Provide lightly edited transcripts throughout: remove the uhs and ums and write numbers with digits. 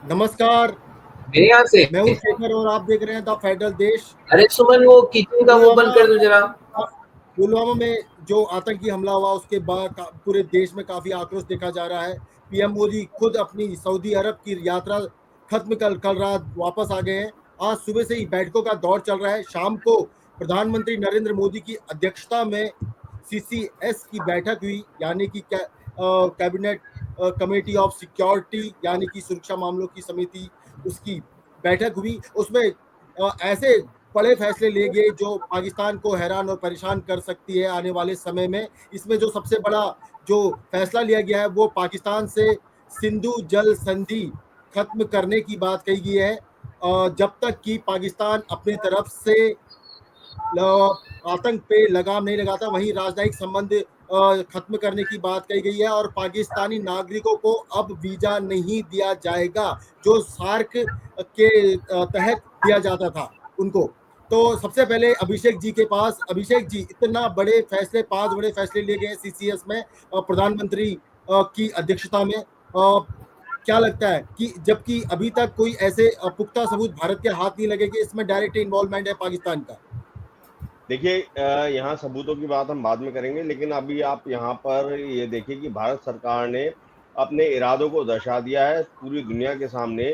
नमस्कार। मेरे यहाँ से। मैं हूँ शेखर और आप देख रहे हैं द फेडरल देश। अरे सुमन, वो किचन का वो पुलवामा बंद कर दो जरा। पुलवामा में जो आतंकी हमला हुआ उसके बाद पूरे देश में काफी आक्रोश देखा जा रहा है। पीएम मोदी खुद अपनी सऊदी अरब की यात्रा खत्म कर कल रात वापस आ गए हैं। आज सुबह से ही बैठकों का दौर चल रहा है। शाम को प्रधानमंत्री नरेंद्र मोदी की अध्यक्षता में सीसीएस की बैठक हुई, यानी कि कैबिनेट कमेटी ऑफ सिक्योरिटी, यानी कि सुरक्षा मामलों की समिति, उसकी बैठक हुई। उसमें ऐसे बड़े फैसले लिए गए जो पाकिस्तान को हैरान और परेशान कर सकती है आने वाले समय में। इसमें जो सबसे बड़ा जो फैसला लिया गया है वो पाकिस्तान से सिंधु जल संधि खत्म करने की बात कही गई है। जब तक कि पाकिस्तान अपनी तरफ से आतंक पे लगाम नहीं लगाता, वहीं राजनयिक संबंध खत्म करने की बात कही गई है और पाकिस्तानी नागरिकों को अब वीजा नहीं दिया जाएगा जो सार्क के तहत दिया जाता था उनको। तो सबसे पहले अभिषेक जी के पास, अभिषेक जी, इतना बड़े फैसले, 5 बड़े फैसले लिए गए सीसीएस में प्रधानमंत्री की अध्यक्षता में। क्या लगता है कि जबकि अभी तक कोई ऐसे पुख्ता सबूत भारत के हाथ नहीं लगे कि इसमें डायरेक्ट इन्वॉल्वमेंट है पाकिस्तान का? देखिए, यहाँ सबूतों की बात हम बाद में करेंगे, लेकिन अभी आप यहाँ पर ये देखिए कि भारत सरकार ने अपने इरादों को दर्शा दिया है पूरी दुनिया के सामने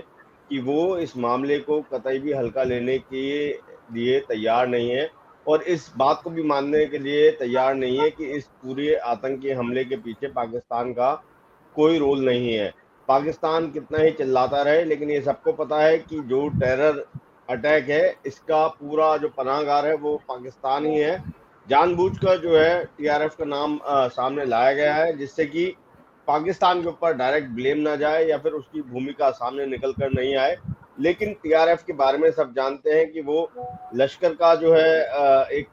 कि वो इस मामले को कतई भी हल्का लेने के लिए तैयार नहीं है और इस बात को भी मानने के लिए तैयार नहीं है कि इस पूरे आतंकी हमले के पीछे पाकिस्तान का कोई रोल नहीं है। पाकिस्तान कितना ही चिल्लाता रहे, लेकिन ये सबको पता है कि जो टेरर अटैक है इसका पूरा जो पनाहगार है वो पाकिस्तान ही है। जानबूझकर जो है टीआरएफ का नाम सामने लाया गया है, जिससे कि पाकिस्तान के ऊपर डायरेक्ट ब्लेम ना जाए या फिर उसकी भूमिका सामने निकल कर नहीं आए। लेकिन टीआरएफ के बारे में सब जानते हैं कि वो लश्कर का जो है एक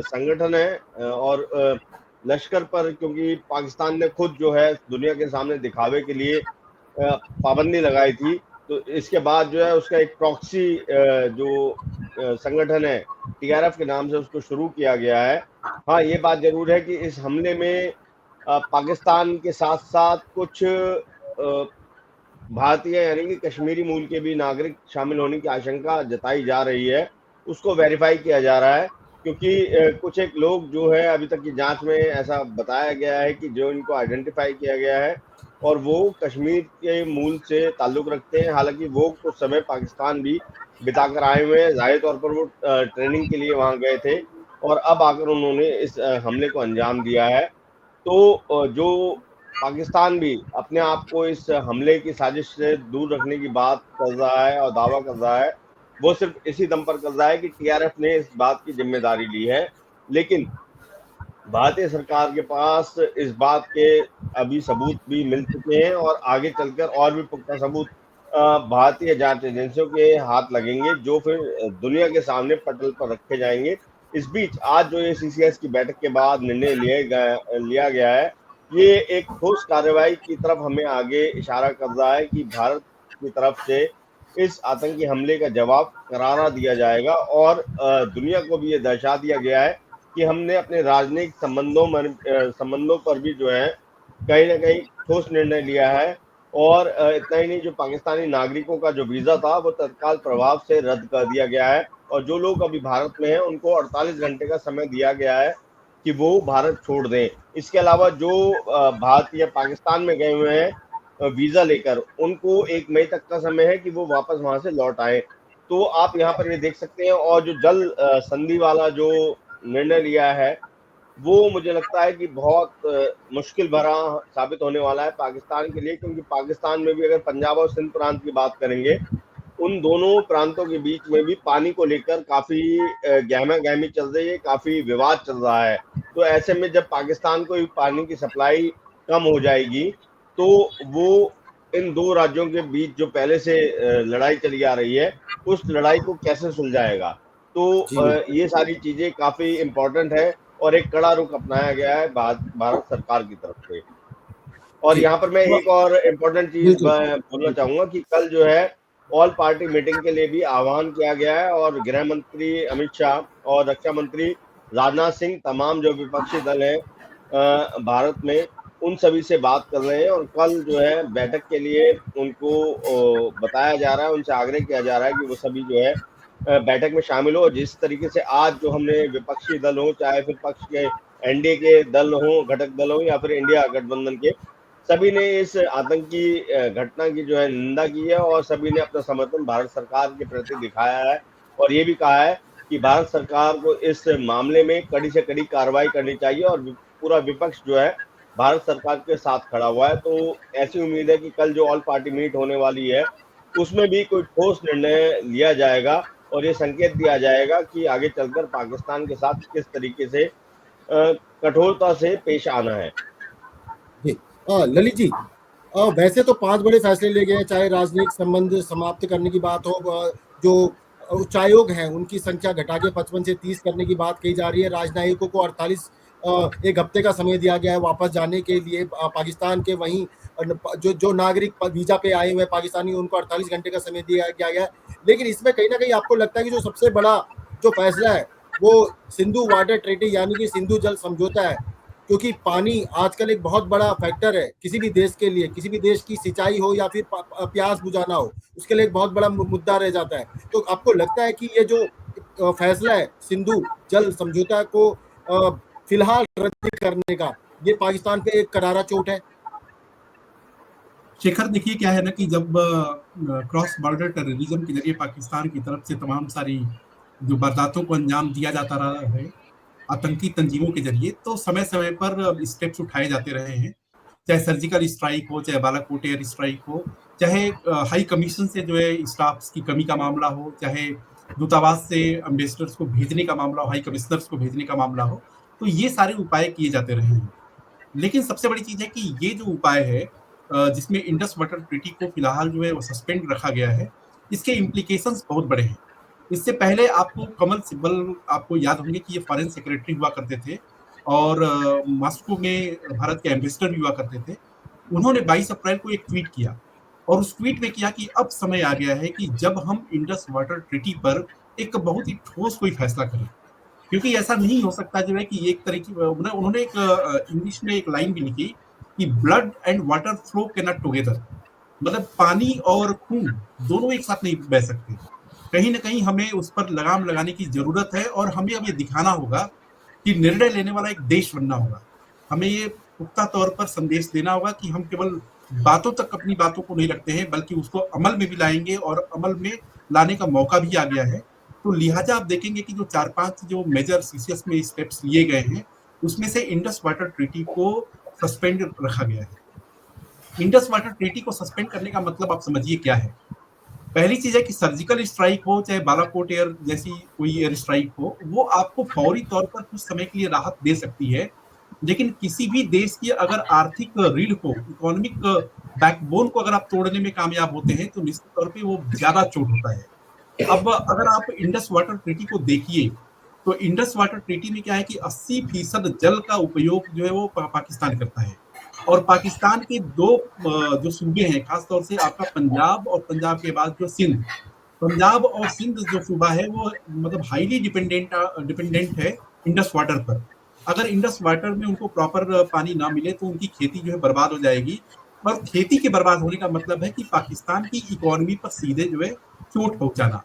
संगठन है और लश्कर पर क्योंकि पाकिस्तान ने खुद जो है दुनिया के सामने दिखावे के लिए पाबंदी लगाई थी, तो इसके बाद जो है उसका एक प्रॉक्सी जो संगठन है टीआरएफ के नाम से उसको शुरू किया गया है। हाँ, ये बात जरूर है कि इस हमले में पाकिस्तान के साथ साथ कुछ भारतीय यानी कि कश्मीरी मूल के भी नागरिक शामिल होने की आशंका जताई जा रही है। उसको वेरीफाई किया जा रहा है क्योंकि कुछ एक लोग जो है अभी तक की जांच में ऐसा बताया गया है कि जो इनको आइडेंटिफाई किया गया है और वो कश्मीर के मूल से ताल्लुक रखते हैं। हालांकि वो कुछ समय पाकिस्तान भी बिताकर आए हुए हैं, जाहिर तौर पर वो ट्रेनिंग के लिए वहां गए थे और अब आकर उन्होंने इस हमले को अंजाम दिया है। तो जो पाकिस्तान भी अपने आप को इस हमले की साजिश से दूर रखने की बात कर रहा है और दावा कर रहा है, वो सिर्फ इसी दम पर कर रहा है कि टीआरएफ ने इस बात की जिम्मेदारी ली है। लेकिन भारतीय सरकार के पास इस बात के अभी सबूत भी मिल चुके हैं और आगे चलकर और भी पुख्ता सबूत भारतीय जांच एजेंसियों के हाथ लगेंगे, जो फिर दुनिया के सामने पटल पर रखे जाएंगे। इस बीच आज जो ये सीसीएस की बैठक के बाद निर्णय लिया गया है, ये एक ठोस कार्रवाई की तरफ हमें आगे इशारा कर रहा है कि भारत की तरफ से इस आतंकी हमले का जवाब करारा दिया जाएगा और दुनिया को भी ये दर्शा दिया गया है कि हमने अपने राजनयिक संबंधों पर भी जो है कहीं ना कहीं ठोस निर्णय लिया है। और इतना ही नहीं, जो पाकिस्तानी नागरिकों का जो वीजा था वो तत्काल प्रभाव से रद्द कर दिया गया है और जो लोग अभी भारत में हैं उनको 48 घंटे का समय दिया गया है कि वो भारत छोड़ दें। इसके अलावा जो भारत या पाकिस्तान में गए हुए हैं वीजा लेकर, उनको 1 मई तक का समय है कि वो वापस वहां से लौट आए। तो आप यहाँ पर ये देख सकते हैं। और जो जल संधि वाला जो निर्णय लिया है वो मुझे लगता है कि बहुत मुश्किल भरा साबित होने वाला है पाकिस्तान के लिए, क्योंकि पाकिस्तान में भी अगर पंजाब और सिंध प्रांत की बात करेंगे, उन दोनों प्रांतों के बीच में भी पानी को लेकर काफी गहमा गहमी चल रही है, काफी विवाद चल रहा है। तो ऐसे में जब पाकिस्तान को पानी की सप्लाई कम हो जाएगी तो वो इन दो राज्यों के बीच जो पहले से लड़ाई चली आ रही है उस लड़ाई को कैसे सुलझाएगा। तो जी ये सारी चीजें काफी इम्पोर्टेंट है और एक कड़ा रुख अपनाया गया है भारत सरकार की तरफ से। और जी। यहाँ पर मैं तो एक और इम्पोर्टेंट चीज बिल्कुल। बोलना चाहूंगा कि कल जो है ऑल पार्टी मीटिंग के लिए भी आह्वान किया गया है और गृह मंत्री अमित शाह और रक्षा मंत्री राजनाथ सिंह, तमाम जो विपक्षी दल हैं भारत में, उन सभी से बात कर रहे हैं और कल जो है बैठक के लिए उनको बताया जा रहा है, उनसे आग्रह किया जा रहा है कि वो सभी जो है बैठक में शामिल हो। जिस तरीके से आज जो हमने विपक्षी दल हो, चाहे फिर पक्ष के एनडीए के दल हो, घटक दल हो या फिर इंडिया गठबंधन के, सभी ने इस आतंकी घटना की जो है निंदा की है और सभी ने अपना समर्थन भारत सरकार के प्रति दिखाया है और ये भी कहा है कि भारत सरकार को इस मामले में कड़ी से कड़ी कार्रवाई करनी चाहिए और पूरा विपक्ष जो है भारत सरकार के साथ खड़ा हुआ है। तो ऐसी उम्मीद है कि कल जो ऑल पार्टी मीट होने वाली है उसमें भी कोई ठोस निर्णय लिया जाएगा और ये संकेत दिया जाएगा कि आगे चलकर पाकिस्तान के साथ किस तरीके से कठोरता से पेश आना है। जी ललित जी, वैसे तो 5 बड़े फैसले लिए गए हैं, चाहे राजनयिक संबंध समाप्त करने की बात हो, जो उच्चायोग हैं उनकी संख्या घटा के 55 से 30 करने की बात कही जा रही है, राजनयिकों को 48 एक हफ्ते का समय दिया गया है वापस जाने के लिए पाकिस्तान के, वहीं जो नागरिक वीजा पे आए हुए पाकिस्तानी उनको 48 घंटे का समय दिया गया है। लेकिन इसमें कहीं ना कहीं आपको लगता है कि जो सबसे बड़ा जो फैसला है वो सिंधु वाटर ट्रीटी यानी कि सिंधु जल समझौता है, क्योंकि पानी आजकल एक बहुत बड़ा फैक्टर है किसी भी देश के लिए, किसी भी देश की सिंचाई हो या फिर प्यास बुझाना हो, उसके लिए एक बहुत बड़ा मुद्दा रह जाता है। तो आपको लगता है कि ये जो फैसला है सिंधु जल समझौता को फिलहाल रद्द करने का, ये पाकिस्तान पे एक करारा चोट है? शेखर, देखिए क्या है ना कि जब क्रॉस बॉर्डर टेररिज्म के जरिए पाकिस्तान की तरफ से तमाम सारी जो वारदातों को अंजाम दिया जाता रहा है आतंकी तंजीमों के जरिए, तो समय समय पर स्टेप्स उठाए जाते रहे हैं, चाहे सर्जिकल स्ट्राइक हो, चाहे बालाकोट एयर स्ट्राइक हो, चाहे हाई कमीशन से जो है स्टाफ्स की कमी का मामला हो, चाहे दूतावास से एम्बेसडर्स को भेजने का मामला हो, हाई कमिश्नर्स को भेजने का मामला हो, तो ये सारे उपाय किए जाते रहे हैं। लेकिन सबसे बड़ी चीज है कि ये जो उपाय है जिसमें इंडस वाटर ट्रीटी को फिलहाल जो है वो सस्पेंड रखा गया है, इसके इम्प्लीकेशंस बहुत बड़े हैं। इससे पहले आपको कमल सिब्बल आपको याद होंगे कि ये फॉरेन सेक्रेटरी हुआ करते थे और मॉस्को में भारत के एम्बेसडर भी हुआ करते थे। उन्होंने 22 अप्रैल को एक ट्वीट किया और उस ट्वीट में किया कि अब समय आ गया है कि जब हम इंडस वाटर ट्रीटी पर एक बहुत ही ठोस कोई फैसला करें, क्योंकि ऐसा नहीं हो सकता जो है कि एक तरीके उन्होंने एक इंग्लिश में एक लाइन भी लिखी कि blood and water flow can not together, मतलब पानी और खून दोनों एक साथ नहीं बह सकते। कहीं ना कहीं हमें उस पर लगाम लगाने की जरूरत है और हमें अब ये दिखाना होगा कि निर्णय लेने वाला एक देश बनना होगा। हमें ये पुख्ता तौर पर संदेश देना होगा कि हम केवल बातों तक अपनी बातों को नहीं रखते हैं, बल्कि उसको अमल में भी लाएंगे और अमल में लाने का मौका भी आ गया है। तो लिहाजा आप देखेंगे कि जो 4-5 जो मेजर सीसीएस में स्टेप्स लिए गए हैं उसमें से इंडस वाटर ट्रीटी को सस्पेंड रखा गया है। इंडस वाटर ट्रीटी को सस्पेंड करने का मतलब आप समझिए क्या है। पहली चीज है कि सर्जिकल स्ट्राइक हो, चाहे बालाकोट एयर जैसी कोई एयर स्ट्राइक हो, वो आपको फौरी तौर पर कुछ समय के लिए राहत दे सकती है, लेकिन किसी भी देश की अगर आर्थिक रीढ़ को, इकोनॉमिक बैकबोन को अगर आप तोड़ने में कामयाब होते हैं तो निश्चित तौर पे वो ज्यादा चोट होता है। अब अगर आप इंडस वाटर ट्रीटी को देखिए तो इंडस वाटर ट्रीटी में क्या है कि 80% जल का उपयोग जो है वो पाकिस्तान करता है और पाकिस्तान के दो जो सूबे हैं, खासतौर से आपका पंजाब और पंजाब के बाद जो सिंध, पंजाब और सिंध जो सूबा है वो मतलब हाईली डिपेंडेंट है इंडस वाटर पर। अगर इंडस वाटर में उनको प्रॉपर पानी ना मिले तो उनकी खेती जो है बर्बाद हो जाएगी और खेती के बर्बाद होने का मतलब है कि पाकिस्तान की इकोनॉमी पर सीधे जो है चोट पहुंचाना।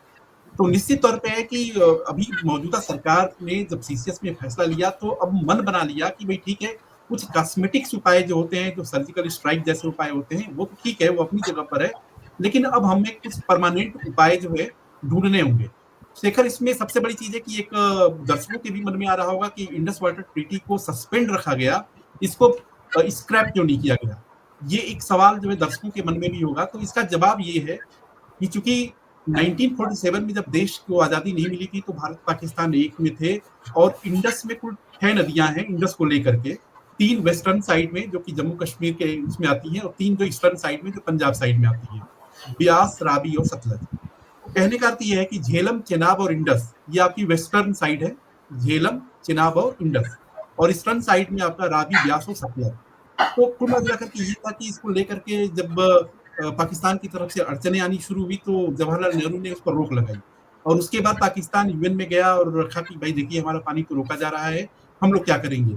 तो निश्चित तौर पे है कि अभी मौजूदा सरकार ने जब सीसीएस में फैसला लिया तो अब मन बना लिया कि भाई ठीक है, कुछ कॉस्मेटिक्स उपाय जो होते हैं, जो सर्जिकल स्ट्राइक जैसे उपाय होते हैं, वो तो ठीक है, वो अपनी जगह पर है, लेकिन अब हमें कुछ परमानेंट उपाय जो है ढूंढने होंगे। शेखर, इसमें सबसे बड़ी चीज है कि एक दर्शकों के भी मन में आ रहा होगा कि इंडस वाटर ट्रीटी को सस्पेंड रखा गया, इसको स्क्रैप क्यों नहीं किया गया, ये एक सवाल जो है दर्शकों के मन में भी होगा। तो इसका जवाब ये है कि चूंकि 1947 में जब देश को आजादी नहीं मिली थी तो भारत पाकिस्तान एक में थे और इंडस में कुल 6 नदियां हैं इंडस को लेकर के, 3 वेस्टर्न साइड में जो कि जम्मू कश्मीर के इसमें आती हैं और 3 जो ईस्टर्न साइड में जो पंजाब साइड में आती है, ब्यास, रावी और सतलज। कहने का अर्थ यह है कि झेलम, चेनाब और इंडस ये आपकी वेस्टर्न साइड है, झेलम, चेनाब और इंडस, और ईस्टर्न साइड में आपका रावी, ब्यास और सतलज। तो कुल मिलाकर के ये था कि इसको लेकर के जब पाकिस्तान की तरफ से अड़चने आनी शुरू हुई तो जवाहरलाल नेहरू ने उस पर रोक लगाई और उसके बाद पाकिस्तान यूएन में गया और रखा कि भाई देखिए हमारा पानी तो रोका जा रहा है, हम लोग क्या करेंगे।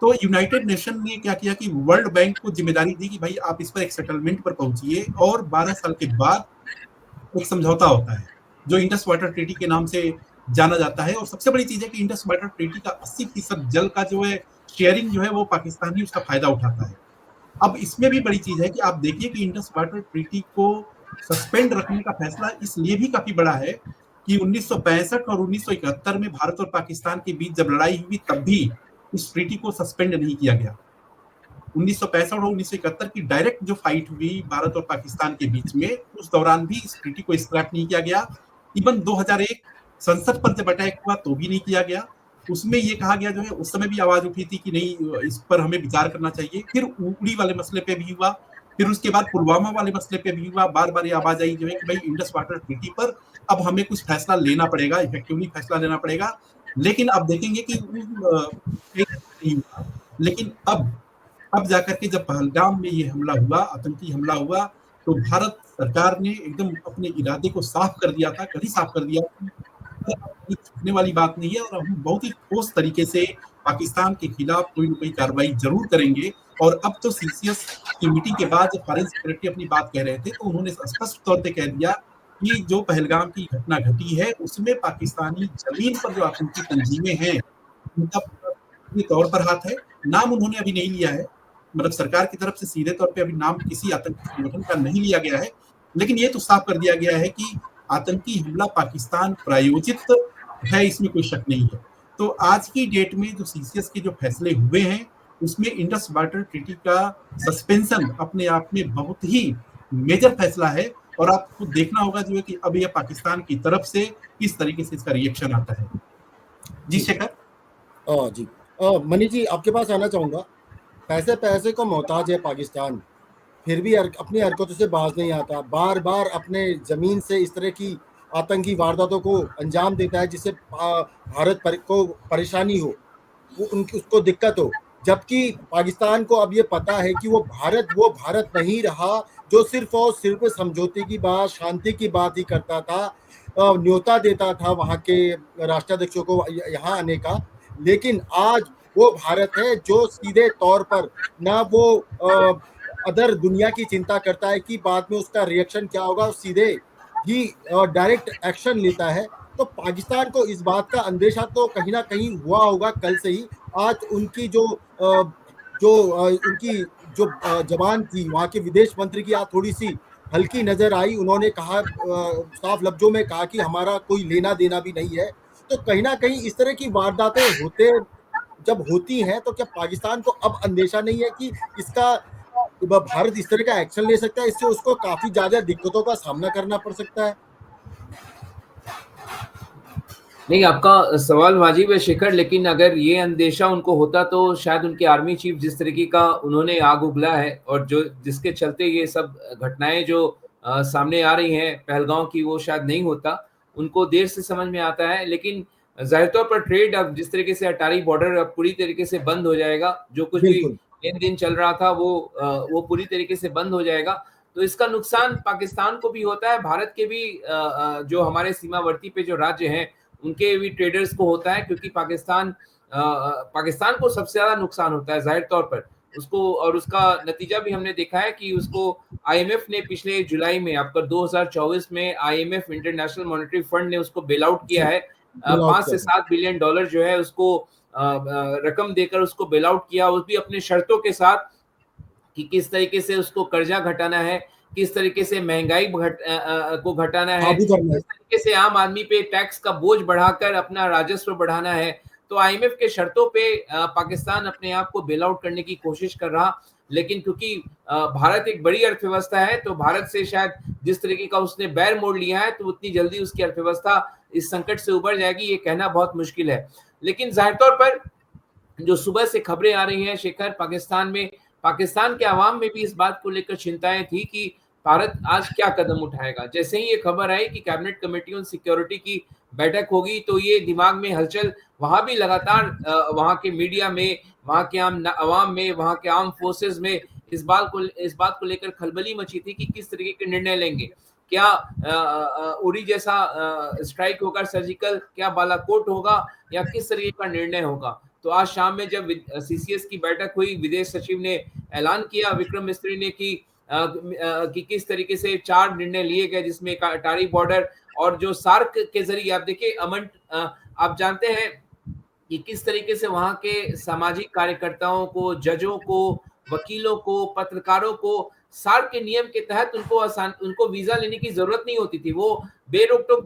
तो यूनाइटेड नेशन ने क्या किया कि वर्ल्ड बैंक को जिम्मेदारी दी कि भाई आप इस पर एक सेटलमेंट पर पहुंचिए, और 12 साल के बाद एक समझौता होता है जो इंडस वाटर ट्रीटी के नाम से जाना जाता है। और सबसे बड़ी चीज है कि इंडस वाटर ट्रीटी का 80% जल का जो है शेयरिंग जो है वो पाकिस्तान ही उसका फायदा उठाता है। अब इसमें भी बड़ी चीज है कि आप देखिए कि इंडस वाटर ट्रीटी को सस्पेंड रखने का फैसला इसलिए भी काफी बड़ा है कि 1965 और 1971 में भारत और पाकिस्तान के बीच जब लड़ाई हुई तब भी इस ट्रीटी को सस्पेंड नहीं किया गया। 1965 और 1971 की डायरेक्ट जो फाइट हुई भारत और पाकिस्तान के बीच में, उस दौरान भी इस ट्रीटी को स्क्रैप नहीं किया गया। इवन 2001 संसद पर जब अटैक हुआ तो भी नहीं किया गया। उसमें ये कहा गया जो है, उस समय भी आवाज उठी थी कि नहीं इस पर हमें विचार करना चाहिए। फिर उड़ी वाले मसले पे भी हुआ, फिर उसके बाद पुलवामा वाले मसले पे भी हुआ। बार बार ये आवाज आई जो है कि भाई इंडस वाटर ट्रीटी पर अब हमें कुछ फैसला लेना पड़ेगा, इफेक्टिवली फैसला लेना पड़ेगा। लेकिन अब देखेंगे कि नहीं हुआ। लेकिन अब जाकर के जब पहलगाम में ये हमला हुआ, आतंकी हमला हुआ, तो भारत सरकार ने एकदम अपने इरादे को साफ कर दिया था, कड़ी साफ कर दिया कि छुपने वाली बात नहीं है और हम बहुत ही ठोस तरीके से पाकिस्तान के खिलाफ कोई न कोई कार्रवाई जरूर करेंगे। और अब तो सीसीएस की मीटिंग के बाद जब फॉरेन सेक्रेटरी अपनी बात कह रहे थे तो उन्होंने स्पष्ट तौर पे कह दिया कि जो पहलगाम की घटना घटी है उसमें पाकिस्तानी जमीन पर जो आतंकी तंजीमें हैं उनका पूरी तौर पर हाथ है। नाम उन्होंने अभी नहीं लिया है, मतलब सरकार की तरफ से सीधे तौर पे अभी नाम किसी आतंकी संगठन का नहीं लिया गया है, लेकिन ये तो साफ कर दिया गया है कि आतंकी हमला पाकिस्तान प्रायोजित है, इसमें कोई शक नहीं है। तो आज की डेट में जो सीसीएस के जो फैसले हुए हैं उसमें इंडस वाटर ट्रीटी का सस्पेंशन अपने आप में बहुत ही मेजर फैसला है। और आपको देखना होगा जो है कि अब यह पाकिस्तान की तरफ से किस तरीके से इसका रिएक्शन आता है। जी शेखर। जी मनीष जी, आपके पास आना चाहूँगा। पैसे को मोहताज है पाकिस्तान, फिर भी अपनी हरकतों से बाज नहीं आता। बार बार अपने ज़मीन से इस तरह की आतंकी वारदातों को अंजाम देता है जिससे भारत को परेशानी हो, उसको दिक्कत हो। जबकि पाकिस्तान को अब ये पता है कि वो भारत नहीं रहा जो सिर्फ और सिर्फ समझौते की बात, शांति की बात ही करता था, न्योता देता था वहाँ के राष्ट्राध्यक्षों को यहाँ आने का। लेकिन आज वो भारत है जो सीधे तौर पर ना वो अदर दुनिया की चिंता करता है कि बाद में उसका रिएक्शन क्या होगा, सीधे ही डायरेक्ट एक्शन लेता है। तो पाकिस्तान को इस बात का अंदेशा तो कहीं ना कहीं हुआ होगा कल से ही। आज उनकी उनकी जो जबान थी वहाँ के विदेश मंत्री की आज थोड़ी सी हल्की नजर आई। उन्होंने कहा, साफ लफ्जों में कहा कि हमारा कोई लेना देना भी नहीं है। तो कहीं ना कहीं इस तरह की वारदातें जब होती हैं तो क्या पाकिस्तान को अब अंदेशा नहीं है कि इसका भारत इस तरह का एक्शन ले सकता है, इससे उसको काफी ज्यादा दिक्कतों का सामना करना पड़ सकता है? नहीं, आपका सवाल वाजिब है शेखर, लेकिन अगर ये अंदेशा उनको होता तो शायद उनके आर्मी चीफ जिस तरीके का उन्होंने आग उगला है और जो जिसके चलते ये सब घटनाएं जो सामने आ रही हैं पहलगांव की, वो शायद नहीं होता। उनको देर से समझ में आता है, लेकिन जाहिर तौर पर ट्रेड अब जिस तरीके से अटारी बॉर्डर अब पूरी तरीके से बंद हो जाएगा, जो कुछ भी लेन देन चल रहा था वो पूरी तरीके से बंद हो जाएगा। तो इसका नुकसान पाकिस्तान को भी होता है, भारत के भी जो हमारे सीमावर्ती पे जो राज्य हैं उनके भी ट्रेडर्स को होता है, क्योंकि पाकिस्तान को सबसे ज्यादा नुकसान होता है जाहिर तौर पर उसको। और उसका नतीजा भी हमने देखा है कि उसको आईएमएफ ने पिछले जुलाई में, आपका 2024 में आईएमएफ इंटरनेशनल मॉनेटरी फंड ने उसको बेल आउट किया है। 5 से 7 बिलियन डॉलर जो है उसको रकम देकर उसको बेल आउट किया, उस भी अपने शर्तों के साथ कि किस तरीके से उसको कर्जा घटाना है, किस तरीके से महंगाई को घटाना है, किस तरीके से आम आदमी पे टैक्स का बोझ बढ़ाकर अपना राजस्व बढ़ाना है। तो आईएमएफ के शर्तों पे पाकिस्तान अपने आप को बेल आउट करने की कोशिश कर रहा, लेकिन क्योंकि भारत एक बड़ी अर्थव्यवस्था है तो भारत से शायद जिस तरीके का उसने बैर मोड़ लिया है तो उतनी जल्दी उसकी अर्थव्यवस्था इस संकट से उबर जाएगी, ये कहना बहुत मुश्किल है। लेकिन जाहिर तौर पर जो सुबह से खबरें आ रही हैं शेखर, पाकिस्तान के अवाम में भी इस बात को लेकर चिंताएं थी कि भारत आज क्या कदम उठाएगा। जैसे ही ये खबर आई कि कैबिनेट कमेटी ऑन सिक्योरिटी की बैठक होगी तो ये दिमाग में हलचल वहां भी लगातार वहां के मीडिया में, वहां के आवाम में, वहां के आर्म फोर्सेस में इस बात को लेकर खलबली मची थी कि किस तरीके के निर्णय लेंगे। क्या उरी जैसा स्ट्राइक होगा सर्जिकल, क्या बालाकोट होगा, या किस तरीके का निर्णय होगा। तो आज शाम में जब सीसीएस की बैठक हुई, विदेश सचिव ने ऐलान किया, विक्रम मिस्त्री ने, कि किस तरीके से 4 निर्णय लिए गए, जिसमें अटारी बॉर्डर और जो सार्क के जरिए, आप देखिए अमन, आप जानते हैं कि किस तरीके से वहां के सामाजिक कार्यकर्ताओं को, जजों को, वकीलों को, पत्रकारों को सार्क के नियम के तहत उनको वीजा लेने की जरूरत नहीं होती थी। वो बेरोक टोक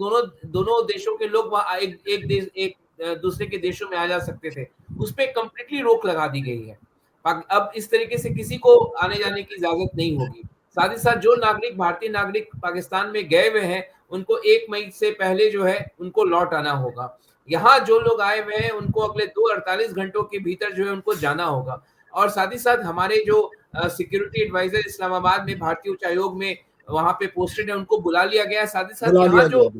दोनों देशों के लोग वहां एक दूसरे के देशों में आ जा सकते थे। उस पर कंप्लीटली रोक लगा दी गई है। अब इस तरीके से किसी को आने जाने की इजाजत नहीं होगी। साथ ही साथ जो नागरिक, भारतीय नागरिक पाकिस्तान में गए हुए हैं, उनको 1 मई से पहले जो है उनको लौट आना होगा। यहाँ जो लोग आए हुए हैं उनको अगले 48 घंटों के भीतर जो है उनको जाना होगा। और साथ ही साथ हमारे जो सिक्योरिटी एडवाइजर इस्लामाबाद में भारतीय उच्चायोग में वहां पे पोस्टेड है, उनको बुला लिया गया है। साथ ही साथ यहाँ जो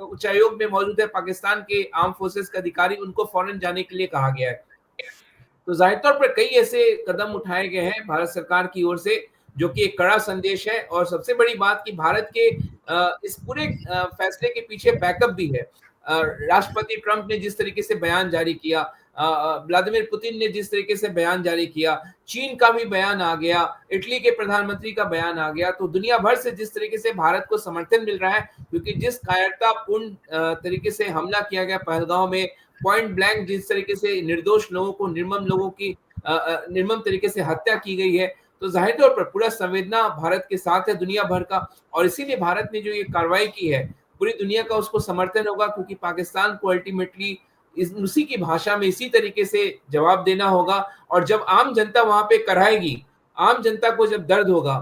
उच्चायोग में मौजूद है पाकिस्तान के आर्म फोर्सेस के अधिकारी, उनको फौरन जाने के लिए कहा गया है। तो जाहिर तौर पर कई ऐसे कदम उठाए गए हैं भारत सरकार की ओर से, जो कि एक कड़ा संदेश है। और सबसे बड़ी बात कि भारत के इस पूरे फैसले के पीछे बैकअप भी है। राष्ट्रपति ट्रंप ने जिस तरीके से बयान जारी किया, व्लादिमीर पुतिन ने जिस तरीके से बयान जारी किया, चीन का भी बयान आ गया, इटली के प्रधानमंत्री का बयान आ गया, तो दुनिया भर से जिस तरीके से भारत को समर्थन मिल रहा है, क्योंकि जिस कायरतापूर्ण तरीके से हमला किया गया पहलगांव में, पॉइंट ब्लैंक जिस तरीके से निर्दोष लोगों को, निर्मम लोगों की निर्मम तरीके से हत्या की गई है, तो जाहिर तौर पर पूरा संवेदना भारत के साथ है दुनिया भर का। और इसीलिए भारत ने जो ये कार्रवाई की है, पूरी दुनिया का उसको समर्थन होगा, क्योंकि पाकिस्तान को अल्टीमेटली उसी की भाषा में इसी तरीके से जवाब देना होगा। और जब आम जनता वहां पे कराएगी, आम जनता को जब दर्द होगा,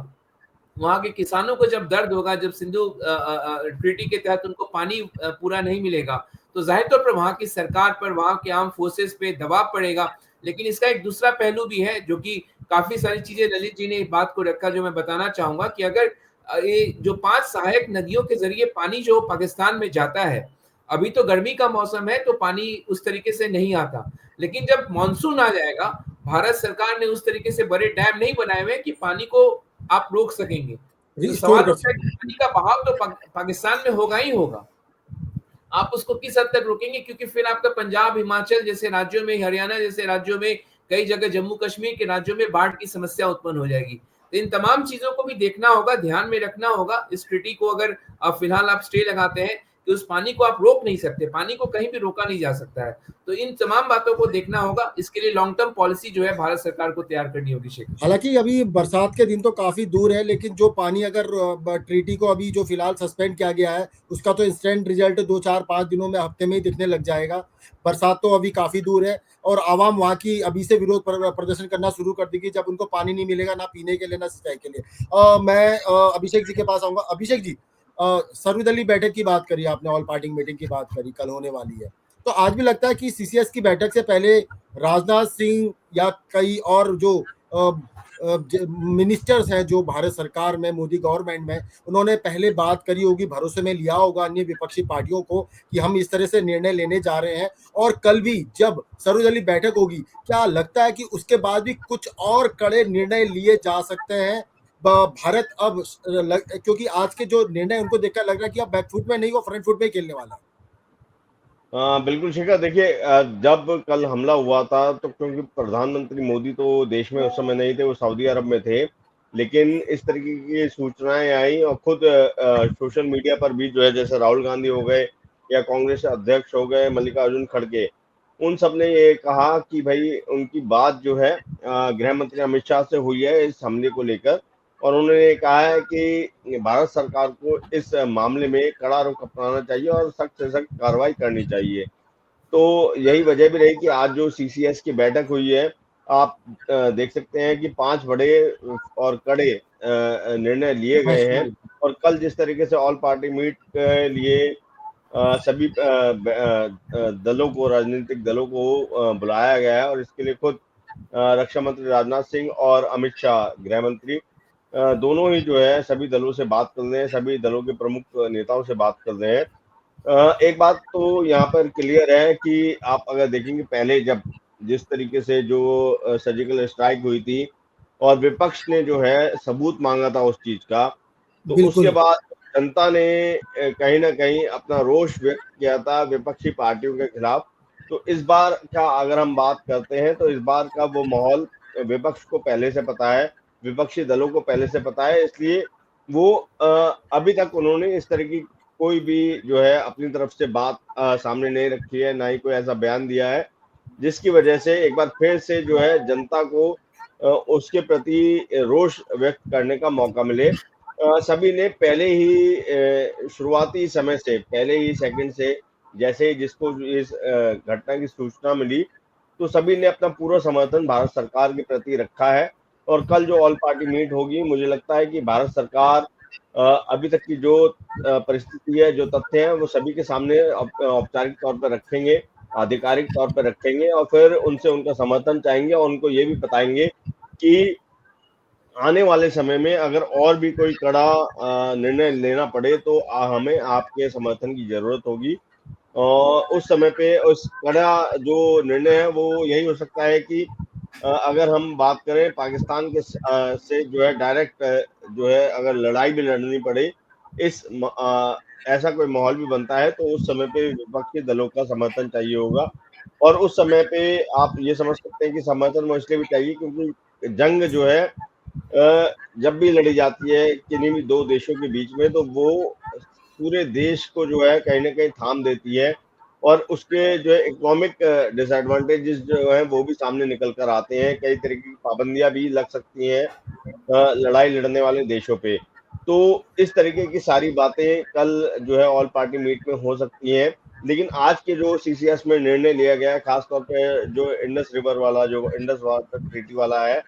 वहां के किसानों को जब दर्द होगा, जब सिंधु ट्रीटी के तहत उनको पानी पूरा नहीं मिलेगा, तो जाहिर तौर पर वहां की सरकार पर, वहां के आर्म फोर्सेस पे दबाव पड़ेगा। लेकिन इसका एक दूसरा पहलू भी है, जो कि काफी सारी चीजें ललित जी ने इस बात को रखा, जो मैं बताना चाहूंगा कि अगर ये जो 5 सहायक नदियों के जरिए पानी जो पाकिस्तान में जाता है, अभी तो गर्मी का मौसम है तो पानी उस तरीके से नहीं आता, लेकिन जब मानसून आ जाएगा, भारत सरकार ने उस तरीके से बड़े डैम नहीं बनाए हुए कि पानी को आप रोक सकेंगे। तो सवाल उठता है कि पानी का बहाव तो पाकिस्तान में होगा ही होगा, आप उसको किस हद तक रोकेंगे, क्योंकि फिर आपका पंजाब, हिमाचल जैसे राज्यों में, हरियाणा जैसे राज्यों में, कई जगह जम्मू कश्मीर के राज्यों में बाढ़ की समस्या उत्पन्न हो जाएगी। तो इन तमाम चीजों को भी देखना होगा, ध्यान में रखना होगा। इस ट्रीटी को अगर फिलहाल आप स्टे लगाते हैं, कि उस पानी को आप रोक नहीं सकते, पानी को कहीं भी रोका नहीं जा सकता है। तो इन तमाम बातों को देखना होगा, इसके लिए लॉन्ग टर्म पॉलिसी जो है भारत सरकार को तैयार करनी होगी। शेखर, हालांकि अभी बरसात के दिन तो काफी दूर है, लेकिन जो पानी अगर ट्रीटी को अभी जो फिलहाल सस्पेंड किया गया है, उसका तो इंस्टेंट रिजल्ट 2, 4, 5 दिनों में, हफ्ते में ही दिखने लग जाएगा। बरसात तो अभी काफी दूर है और आवाम वहाँ की अभी से विरोध प्रदर्शन करना शुरू कर देगी, जब उनको पानी नहीं मिलेगा, ना पीने के लिए ना सिंचाई के लिए। मैं अभिषेक जी के पास आऊंगा। अभिषेक जी, सर्वदलीय बैठक की बात करी आपने, ऑल पार्टी मीटिंग की बात करी, कल होने वाली है, तो आज भी लगता है कि सीसीएस की बैठक से पहले राजनाथ सिंह या कई और जो मिनिस्टर्स हैं जो भारत सरकार में, मोदी गवर्नमेंट में, उन्होंने पहले बात करी होगी, भरोसे में लिया होगा अन्य विपक्षी पार्टियों को कि हम इस तरह से निर्णय लेने जा रहे हैं। और कल भी जब सर्वदलीय बैठक होगी, क्या लगता है कि उसके बाद भी कुछ और कड़े निर्णय लिए जा सकते हैं? भारत अब क्योंकि आज के जो निर्णय उनको देखकर लग रहा है कि अब बैकफुट में नहीं, वो फ्रंट फुट में खेलने वाला है। बिल्कुल शिखा, देखिए जब कल हमला हुआ था, तो क्योंकि प्रधानमंत्री मोदी तो देश में उस समय नहीं थे, वो सऊदी अरब में थे, लेकिन इस तरीके की सूचनाएं आई और खुद सोशल मीडिया पर भी जो है, जैसे राहुल गांधी हो गए या कांग्रेस अध्यक्ष हो गए मल्लिकार्जुन खड़गे, उन सब ने ये कहा कि भाई उनकी बात जो है गृह मंत्री अमित शाह से हुई है इस हमले को लेकर, और उन्होंने कहा है कि भारत सरकार को इस मामले में कड़ा रुख अपनाना चाहिए और सख्त से सख्त कार्रवाई करनी चाहिए। तो यही वजह भी रही कि आज जो सीसीएस की बैठक हुई है, आप देख सकते हैं कि 5 बड़े और कड़े निर्णय लिए गए हैं। और कल जिस तरीके से ऑल पार्टी मीट के लिए सभी दलों को, राजनीतिक दलों को बुलाया गया है, और इसके लिए खुद रक्षा मंत्री राजनाथ सिंह और अमित शाह गृह मंत्री दोनों ही जो है सभी दलों से बात कर रहे हैं, सभी दलों के प्रमुख नेताओं से बात कर रहे हैं। एक बात तो यहाँ पर क्लियर है कि आप अगर देखेंगे, पहले जब जिस तरीके से जो सर्जिकल स्ट्राइक हुई थी और विपक्ष ने जो है सबूत मांगा था उस चीज का, तो उसके बाद जनता ने कहीं ना कहीं अपना रोष व्यक्त किया था विपक्षी पार्टियों के खिलाफ, तो इस बार का अगर हम बात करते हैं तो इस बार का वो माहौल विपक्ष को पहले से पता है, विपक्षी दलों को पहले से पता है, इसलिए वो अभी तक उन्होंने इस तरह की कोई भी जो है अपनी तरफ से बात सामने नहीं रखी है, ना ही कोई ऐसा बयान दिया है जिसकी वजह से एक बार फिर से जो है जनता को उसके प्रति रोष व्यक्त करने का मौका मिले। सभी ने पहले ही शुरुआती समय से, पहले ही सेकंड से, जैसे ही जिसको इस घटना की सूचना मिली तो सभी ने अपना पूरा समर्थन भारत सरकार के प्रति रखा है। और कल जो ऑल पार्टी मीट होगी, मुझे लगता है कि भारत सरकार अभी तक की जो परिस्थिति है, जो तथ्य हैं, वो सभी के सामने औपचारिक तौर पर रखेंगे, आधिकारिक तौर पर रखेंगे और फिर उनसे उनका समर्थन चाहेंगे और उनको ये भी बताएंगे कि आने वाले समय में अगर और भी कोई कड़ा निर्णय लेना पड़े तो हमें आपके समर्थन की जरूरत होगी। और उस समय पे उस कड़ा जो निर्णय है वो यही हो सकता है कि अगर हम बात करें पाकिस्तान के से जो है डायरेक्ट जो है अगर लड़ाई भी लड़नी पड़े, ऐसा कोई माहौल भी बनता है तो उस समय पे विपक्षी दलों का समर्थन चाहिए होगा। और उस समय पे आप ये समझ सकते हैं कि समर्थन वो इसलिए भी चाहिए क्योंकि जंग जो है जब भी लड़ी जाती है किन्हीं भी दो देशों के बीच में तो वो पूरे देश को जो है कहीं ना कहीं थाम देती है और उसके जो है इकोनॉमिक डिसएडवांटेजेस जो है वो भी सामने निकल कर आते हैं। कई तरह की पाबंदियां भी लग सकती हैं लड़ाई लड़ने वाले देशों पे। तो इस तरीके की सारी बातें कल जो है ऑल पार्टी मीट में हो सकती हैं। लेकिन आज के जो सीसीएस में निर्णय लिया गया है, खासतौर पे जो इंडस रिवर वाला, जो इंडस वाटर ट्रीटी वाला है,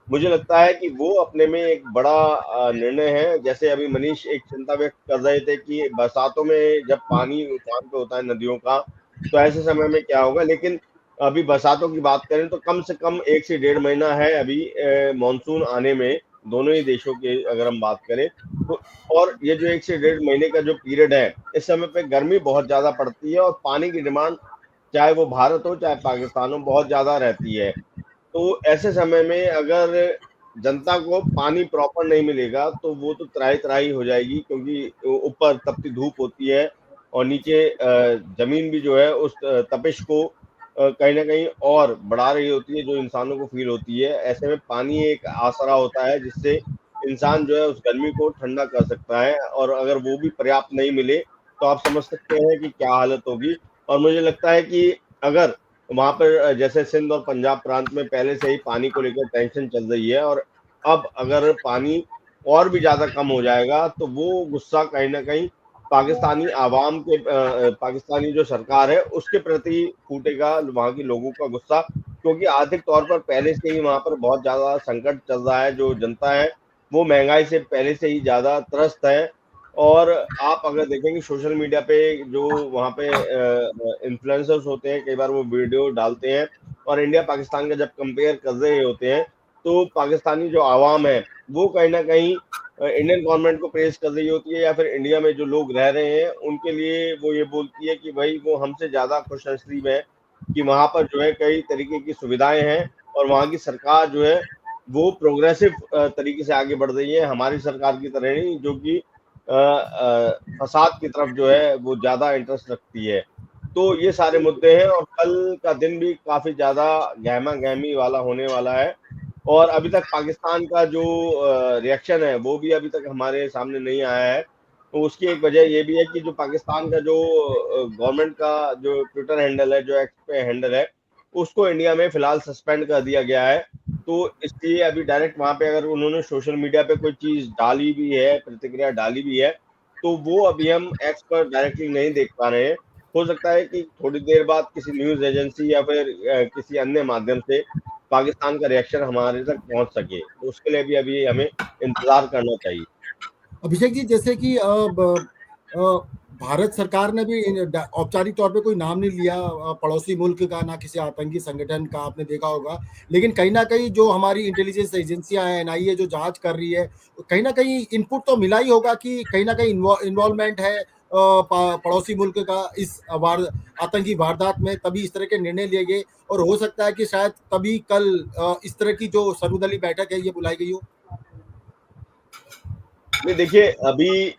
मुझे लगता है कि वो अपने में एक बड़ा निर्णय है। जैसे अभी मनीष एक चिंता व्यक्त कर रहे थे कि बरसातों में जब पानी उफान पे होता है नदियों का, तो ऐसे समय में क्या होगा। लेकिन अभी बरसातों की बात करें तो कम से कम 1 से 1.5 महीना है अभी मानसून आने में, दोनों ही देशों के अगर हम बात करें तो। और ये जो 1 से 1.5 महीने का जो पीरियड है, इस समय पे गर्मी बहुत ज्यादा पड़ती है और पानी की डिमांड चाहे वो भारत हो चाहे पाकिस्तान हो बहुत ज्यादा रहती है। तो ऐसे समय में अगर जनता को पानी प्रॉपर नहीं मिलेगा तो वो तो त्राही-त्राही हो जाएगी, क्योंकि ऊपर तपती धूप होती है और नीचे जमीन भी जो है उस तपिश को कहीं न कहीं और बढ़ा रही होती है, जो इंसानों को फ़ील होती है। ऐसे में पानी एक आसरा होता है जिससे इंसान जो है उस गर्मी को ठंडा कर सकता है और अगर वो भी पर्याप्त नहीं मिले तो आप समझ सकते हैं कि क्या हालत होगी। और मुझे लगता है कि अगर वहां पर जैसे सिंध और पंजाब प्रांत में पहले से ही पानी को लेकर टेंशन चल रही है और अब अगर पानी और भी ज्यादा कम हो जाएगा तो वो गुस्सा कहीं ना कहीं पाकिस्तानी आवाम के पाकिस्तानी जो सरकार है उसके प्रति फूटेगा, वहां के लोगों का गुस्सा, क्योंकि आर्थिक तौर पर पहले से ही वहां पर बहुत ज्यादा संकट चल रहा है। जो जनता है वो महंगाई से पहले से ही ज्यादा त्रस्त है। और आप अगर देखेंगे सोशल मीडिया पे जो वहाँ पे इन्फ्लुएंसर्स होते हैं, कई बार वो वीडियो डालते हैं और इंडिया पाकिस्तान का जब कंपेयर कर रहे होते हैं तो पाकिस्तानी जो आवाम है वो कहीं ना कहीं इंडियन गवर्नमेंट को प्रेस कर रही होती है, या फिर इंडिया में जो लोग रह रहे हैं उनके लिए वो ये बोलती है कि भाई वो हमसे ज्यादा खुश नसीब है कि वहां पर जो है कई तरीके की सुविधाएं हैं और वहां की सरकार जो है वो प्रोग्रेसिव तरीके से आगे बढ़ रही है, हमारी सरकार की तरह नहीं जो कि फसाद की तरफ जो है वो ज्यादा इंटरेस्ट रखती है। तो ये सारे मुद्दे हैं और कल का दिन भी काफी ज्यादा गहमा गहमी वाला होने वाला है। और अभी तक पाकिस्तान का जो रिएक्शन है वो भी अभी तक हमारे सामने नहीं आया है। तो उसकी एक वजह ये भी है कि जो पाकिस्तान का जो गवर्नमेंट का जो ट्विटर हैंडल है, जो एक्स पे हैंडल है, उसको इंडिया में फिलहाल सस्पेंड कर दिया गया है। तो इसलिए अभी डायरेक्ट वहां पे अगर उन्होंने सोशल मीडिया पे कोई चीज डाली भी है, प्रतिक्रिया डाली भी है, तो वो अभी हम एक्स पर डायरेक्टली नहीं देख पा रहे हैं। हो सकता है कि थोड़ी देर बाद किसी न्यूज एजेंसी या फिर किसी अन्य माध्यम से पाकिस्तान का रिएक्शन हमारे तक पहुंच सके, तो उसके लिए भी अभी हमें इंतजार करना चाहिए। अभिषेक जी, जैसे कि भारत सरकार ने भी औपचारिक तौर पे कोई नाम नहीं लिया पड़ोसी मुल्क का, ना किसी आतंकी संगठन का, आपने देखा होगा। लेकिन कहीं ना कहीं जो हमारी इंटेलिजेंस एजेंसियां हैं, एनआईए जो जांच कर रही है, कहीं ना कहीं इनपुट तो मिला ही होगा कि कहीं ना कहीं इन्वॉल्वमेंट है पड़ोसी मुल्क का इस आतंकी वारदात में, तभी इस तरह के निर्णय लिए गए। और हो सकता है कि शायद तभी कल इस तरह की जो सर्वदलीय बैठक है ये बुलाई गई हो। नहीं देखिए, अभी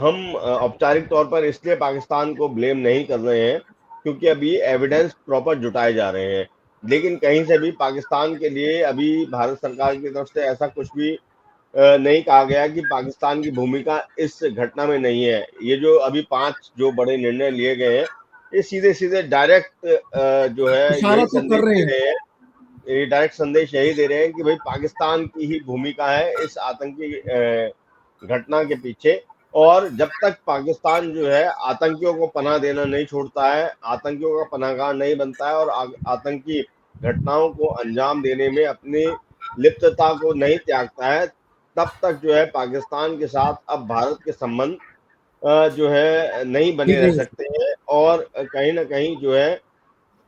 हम औपचारिक तौर पर इसलिए पाकिस्तान को ब्लेम नहीं कर रहे हैं क्योंकि अभी एविडेंस प्रॉपर जुटाए जा रहे हैं, लेकिन कहीं से भी पाकिस्तान के लिए अभी भारत सरकार की तरफ से ऐसा कुछ भी नहीं कहा गया कि पाकिस्तान की भूमिका इस घटना में नहीं है। ये जो अभी 5 जो बड़े निर्णय लिए गए हैं, ये सीधे सीधे डायरेक्ट जो है इशारा यही तो संदेश कर रहे दे रहे हैं, ये डायरेक्ट संदेश यही दे रहे हैं कि भाई पाकिस्तान की ही भूमिका है इस आतंकी घटना के पीछे। और जब तक पाकिस्तान जो है आतंकियों को पनाह देना नहीं छोड़ता है, आतंकियों का पनाहगाह नहीं बनता है और आतंकी घटनाओं को अंजाम देने में अपनी लिप्तता को नहीं त्यागता है, तब तक जो है पाकिस्तान के साथ अब भारत के संबंध जो है नहीं बने ठीक रह नहीं हो सकते हैं। और कहीं ना कहीं जो है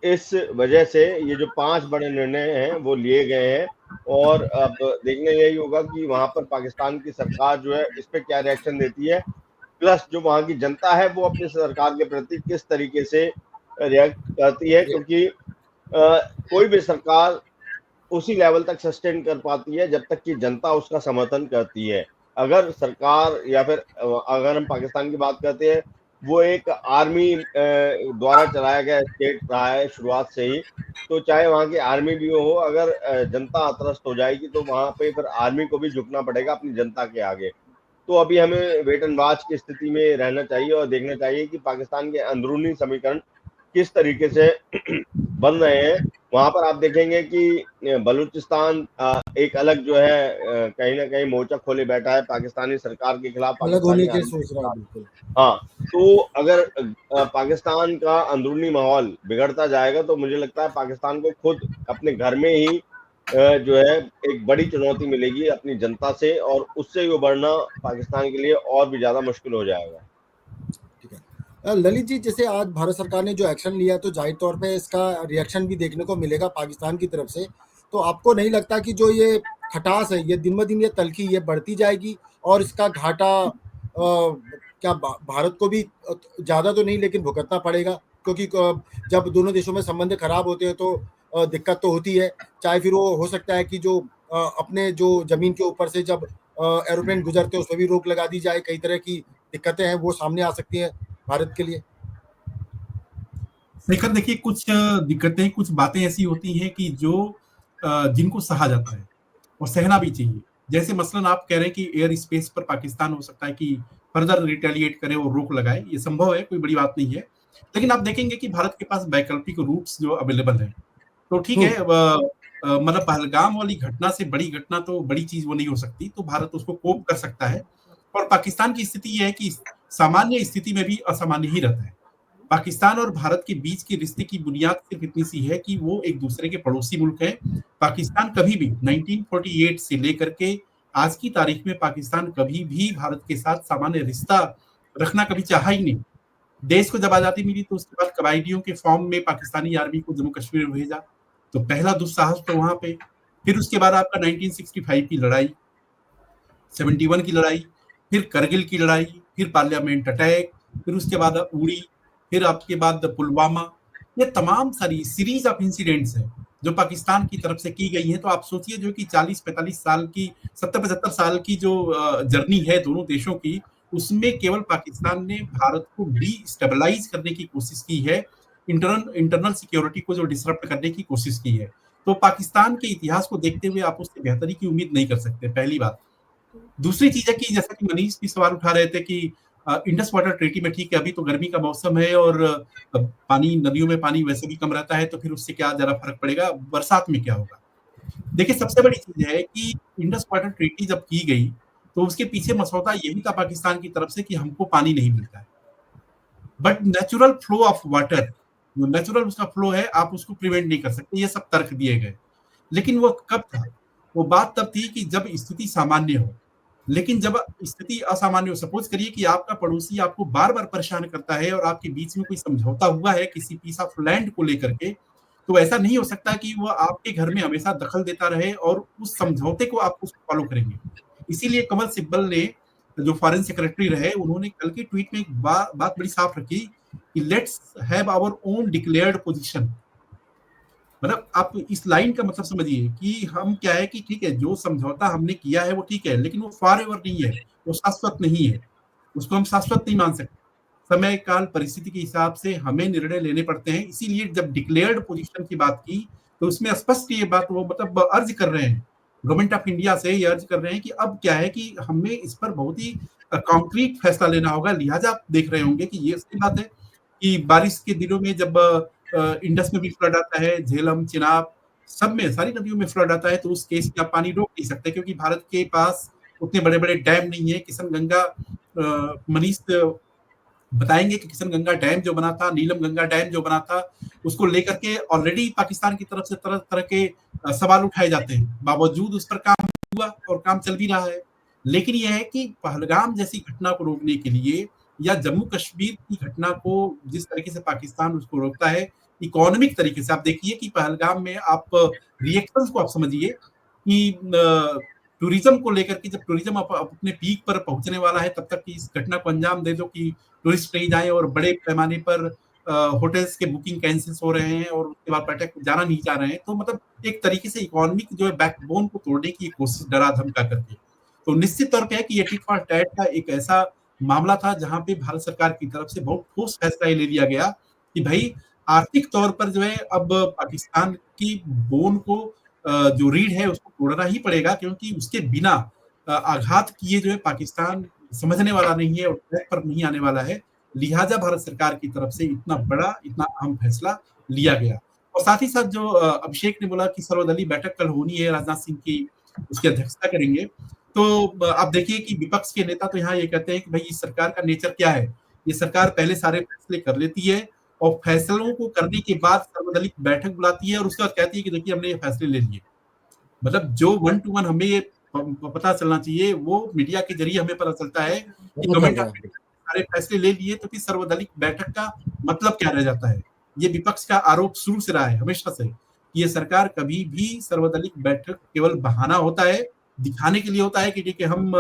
इस वजह से ये जो 5 बड़े निर्णय हैं वो लिए गए हैं। और अब देखना यही होगा कि वहां पर पाकिस्तान की सरकार जो है इस पे क्या रिएक्शन देती है, प्लस जो वहां की जनता है वो अपनी सरकार के प्रति किस तरीके से रिएक्ट करती है, क्योंकि कोई भी सरकार उसी लेवल तक सस्टेन कर पाती है जब तक कि जनता उसका समर्थन करती है। अगर सरकार या फिर अगर हम पाकिस्तान की बात करते हैं, वो एक आर्मी द्वारा चलाया गया स्टेट रहा है शुरुआत से ही, तो चाहे वहाँ की आर्मी भी हो, अगर जनता त्रस्त हो जाएगी तो वहाँ पे फिर आर्मी को भी झुकना पड़ेगा अपनी जनता के आगे। तो अभी हमें वेट एंड वॉच की स्थिति में रहना चाहिए और देखना चाहिए कि पाकिस्तान के अंदरूनी समीकरण किस तरीके से बन रहे हैं। वहां पर आप देखेंगे कि बलूचिस्तान एक अलग जो है कहीं ना कहीं मोर्चा खोले बैठा है पाकिस्तानी सरकार के खिलाफ, अलग पाकिस्तानी होने के आर्मी के सोच रहा है, खिलाफ। बिल्कुल। हाँ, तो अगर पाकिस्तान का अंदरूनी माहौल बिगड़ता जाएगा तो मुझे लगता है पाकिस्तान को खुद अपने घर में ही जो है एक बड़ी चुनौती मिलेगी अपनी जनता से, और उससे उबरना पाकिस्तान के लिए और भी ज्यादा मुश्किल हो जाएगा। ठीक है ललित जी, जैसे आज भारत सरकार ने जो एक्शन लिया तो जाहिर तौर पे इसका रिएक्शन भी देखने को मिलेगा पाकिस्तान की तरफ से। तो आपको नहीं लगता कि जो ये खटास है ये दिन ब दिन ये तलखी ये बढ़ती जाएगी और इसका घाटा क्या भारत को भी ज़्यादा तो नहीं लेकिन भुगतना पड़ेगा, क्योंकि जब दोनों देशों में संबंध खराब होते हैं तो दिक्कत तो होती है। चाहे फिर वो हो सकता है कि जो अपने जो ज़मीन के ऊपर से जब एरोप्लेन गुजरते हैं उस पर भी रोक लगा दी जाए, कई तरह की दिक्कतें हैं वो सामने आ सकती हैं भारत के लिए। शेखर देखिए, कुछ दिक्कतें, कुछ बातें ऐसी होती हैं कि जो जिनको सहा जाता है और सहना भी चाहिए। जैसे मसलन आप कह रहे हैं कि एयर स्पेस पर पाकिस्तान हो सकता है कि फर्दर रिटेलिएट करे और रोक लगाए, ये संभव है, कोई बड़ी बात नहीं है। लेकिन आप देखेंगे कि भारत के पास वैकल्पिक रूट्स जो अवेलेबल है, तो ठीक है, मतलब पहलगाम वाली घटना से बड़ी घटना तो बड़ी चीज वो नहीं हो सकती, तो भारत उसको कोप कर सकता है। और पाकिस्तान की स्थिति यह है कि सामान्य स्थिति में भी असामान्य ही रहता है। पाकिस्तान और भारत के बीच के रिश्ते की बुनियाद सिर्फ इतनी सी है कि वो एक दूसरे के पड़ोसी मुल्क हैं। पाकिस्तान कभी भी 1948 से लेकर के आज की तारीख में पाकिस्तान कभी भी भारत के साथ सामान्य रिश्ता रखना कभी चाहा ही नहीं। देश को जब आजादी मिली तो उसके बाद कबायलियों के फॉर्म में पाकिस्तानी आर्मी को जम्मू कश्मीर में भेजा, तो पहला दुस्साहस तो वहां पे। फिर उसके बाद आपका 1965 की लड़ाई, 71 की लड़ाई, फिर करगिल की लड़ाई, फिर पार्लियामेंट अटैक, फिर उसके बाद उड़ी, फिर आपके बाद पुलवामा। ये तमाम सारी सीरीज ऑफ इंसिडेंट्स है जो पाकिस्तान की तरफ से की गई है। तो आप सोचिए जो कि 40-45 साल की, 70-75 साल की जो जर्नी है दोनों देशों की, उसमें केवल पाकिस्तान ने भारत को डिस्टेबलाइज करने की कोशिश की है, इंटरनल सिक्योरिटी को जो डिसरप्ट करने की कोशिश की है। तो पाकिस्तान के इतिहास को देखते हुए आप उससे बेहतरी की उम्मीद नहीं कर सकते, पहली बात। दूसरी चीज है कि जैसा कि मनीष भी सवाल उठा रहे थे कि इंडस वाटर ट्रीटी में, ठीक है अभी तो गर्मी का मौसम है और पानी, नदियों में पानी वैसे भी कम रहता है, तो फिर उससे क्या जरा फर्क पड़ेगा, बरसात में क्या होगा। देखिए, सबसे बड़ी चीज है कि इंडस वाटर ट्रीटी जब की गई तो उसके पीछे मसौदा यही था पाकिस्तान की तरफ से कि हमको पानी नहीं मिलता है, but natural flow of water, जो नेचुरल उसका फ्लो है, आप उसको प्रिवेंट नहीं कर सकते, ये सब तर्क दिए गए। लेकिन वो कब था? वो बात तब थी कि जब स्थिति सामान्य हो। लेकिन जब स्थिति असामान्य हो, सपोज करिए कि आपका पड़ोसी आपको बार बार परेशान करता है और आपके बीच में कोई समझौता हुआ है किसी पीस ऑफ लैंड को लेकर के, तो ऐसा नहीं हो सकता कि वो आपके घर में हमेशा दखल देता रहे और उस समझौते को आप उसको फॉलो करेंगे। इसीलिए कमल सिब्बल ने, जो फॉरेन सेक्रेटरी रहे, उन्होंने कल के ट्वीट में एक बात बड़ी साफ रखी कि let's have our own declared position. मतलब आप इस लाइन का मतलब समझिए कि हम क्या है कि ठीक है, जो समझौता हमने किया है वो ठीक है, लेकिन वो फॉर एवर नहीं है, वो शाश्वत नहीं है। उसको हम शाश्वत नहीं मान सकते। समय काल परिस्थिति के हिसाब से हमें निर्णय लेने पड़ते हैं। इसीलिए जब डिक्लेयर्ड पोजीशन की बात की तो उसमें स्पष्ट ये बात वो मतलब अर्ज कर रहे हैं, गवर्नमेंट ऑफ इंडिया से ये अर्ज कर रहे हैं कि अब क्या है कि हमें इस पर बहुत ही कॉन्क्रीट फैसला लेना होगा। लिहाजा आप देख रहे होंगे कि ये सही बात है कि बारिश के दिनों में जब इंडस में भी फ्लड आता है, झेलम, चिनाब, सब में सारी नदियों में फ्लड आता है, तो उस केस में आप पानी रोक नहीं सकते क्योंकि भारत के पास उतने बड़े बड़े डैम नहीं है। किशनगंगा मनीष बताएंगे कि किशनगंगा डैम जो बना था, नीलम गंगा डैम जो बना था, उसको लेकर के ऑलरेडी पाकिस्तान की तरफ से तरह तरह के सवाल उठाए जाते हैं। बावजूद उस पर काम हुआ और काम चल भी रहा है। लेकिन यह है कि पहलगाम जैसी घटना को रोकने के लिए या जम्मू कश्मीर की घटना को जिस तरीके से पाकिस्तान उसको रोकता है इकोनॉमिक तरीके से, आप देखिए कि पहलगाम में आप रिएक्शंस को आप समझिए कि टूरिज्म को लेकर के, जब टूरिज्म अपने पीक पर पहुंचने वाला है तब तक कि इस घटना को अंजाम दे दो कि टूरिस्ट नहीं जाए और बड़े पैमाने पर होटल्स के बुकिंग कैंसिल हो रहे हैं और उसके बाद पर्यटक जाना नहीं चाह रहे हैं। तो मतलब एक तरीके से इकोनॉमिक जो है बैकबोन को तोड़ने की कोशिश डरा धमका करके। तो निश्चित तौर पे है कि ये टिट फॉर टैट का एक ऐसा मामला था जहां पे भारत सरकार की तरफ से बहुत ठोस फैसला ले लिया गया कि भाई आर्थिक तौर पर जो है अब पाकिस्तान की बोन को जो रीढ़ है उसको तोड़ना ही पड़ेगा, क्योंकि उसके बिना आघात किए जो है पाकिस्तान समझने वाला नहीं है और ट्रैक पर नहीं आने वाला है। लिहाजा भारत सरकार की तरफ से इतना बड़ा, इतना अहम फैसला लिया गया। और साथ ही साथ जो अभिषेक ने बोला कि सर्वदलीय बैठक कल होनी है, राजनाथ सिंह की उसकी अध्यक्षता करेंगे। तो आप देखिए कि विपक्ष के नेता तो यहाँ ये कहते हैं कि भाई इस सरकार का नेचर क्या है, ये सरकार पहले सारे फैसले कर लेती है और फैसलों को करने के बाद सर्वदलीय बैठक बुलाती है और उसके बाद कहती है कि देखिए हमने ये फैसले ले लिए। मतलब जो 1 to 1 हमें ये पता चलना चाहिए वो मीडिया के जरिए हमें पता चलता है कि गवर्नमेंट ऑफ इंडिया सारे फैसले ले लिए, तो फिर सर्वदलीय बैठक का मतलब क्या रह जाता है। ये विपक्ष का आरोप शुरू से रहा है, हमेशा से, कि ये सरकार कभी भी सर्वदलीय बैठक केवल बहाना होता है, दिखाने के लिए होता है कि ठीक है हम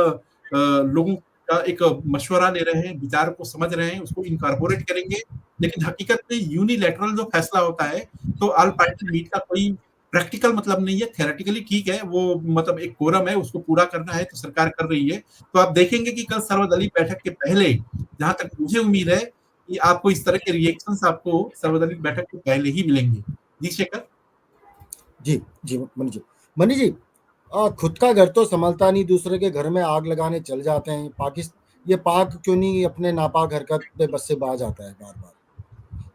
लोगों का एक मशवरा ले रहे हैं, विचार को समझ रहे हैं, उसको इनकॉर्पोरेट करेंगे। लेकिन हकीकत में यूनिलैटरल जो फैसला होता है तो ऑल पार्टी मीट का कोई प्रैक्टिकल मतलब नहीं है। थ्योरेटिकली ठीक है, वो मतलब एक कोरम है, उसको पूरा करना है तो सरकार कर रही है। तो आप देखेंगे कि कल सर्वदलीय बैठक के पहले, जहां तक मुझे उम्मीद है कि आपको इस तरह के रिएक्शंस आपको सर्वदलीय बैठक के पहले ही मिलेंगे। जी शेखर। जी जी मनी जी, खुद का घर तो संभलता नहीं, दूसरे के घर में आग लगाने चल जाते हैं। ये पाक क्यों नहीं अपने नापाक हरकत पे बस से बाज आता है बार बार,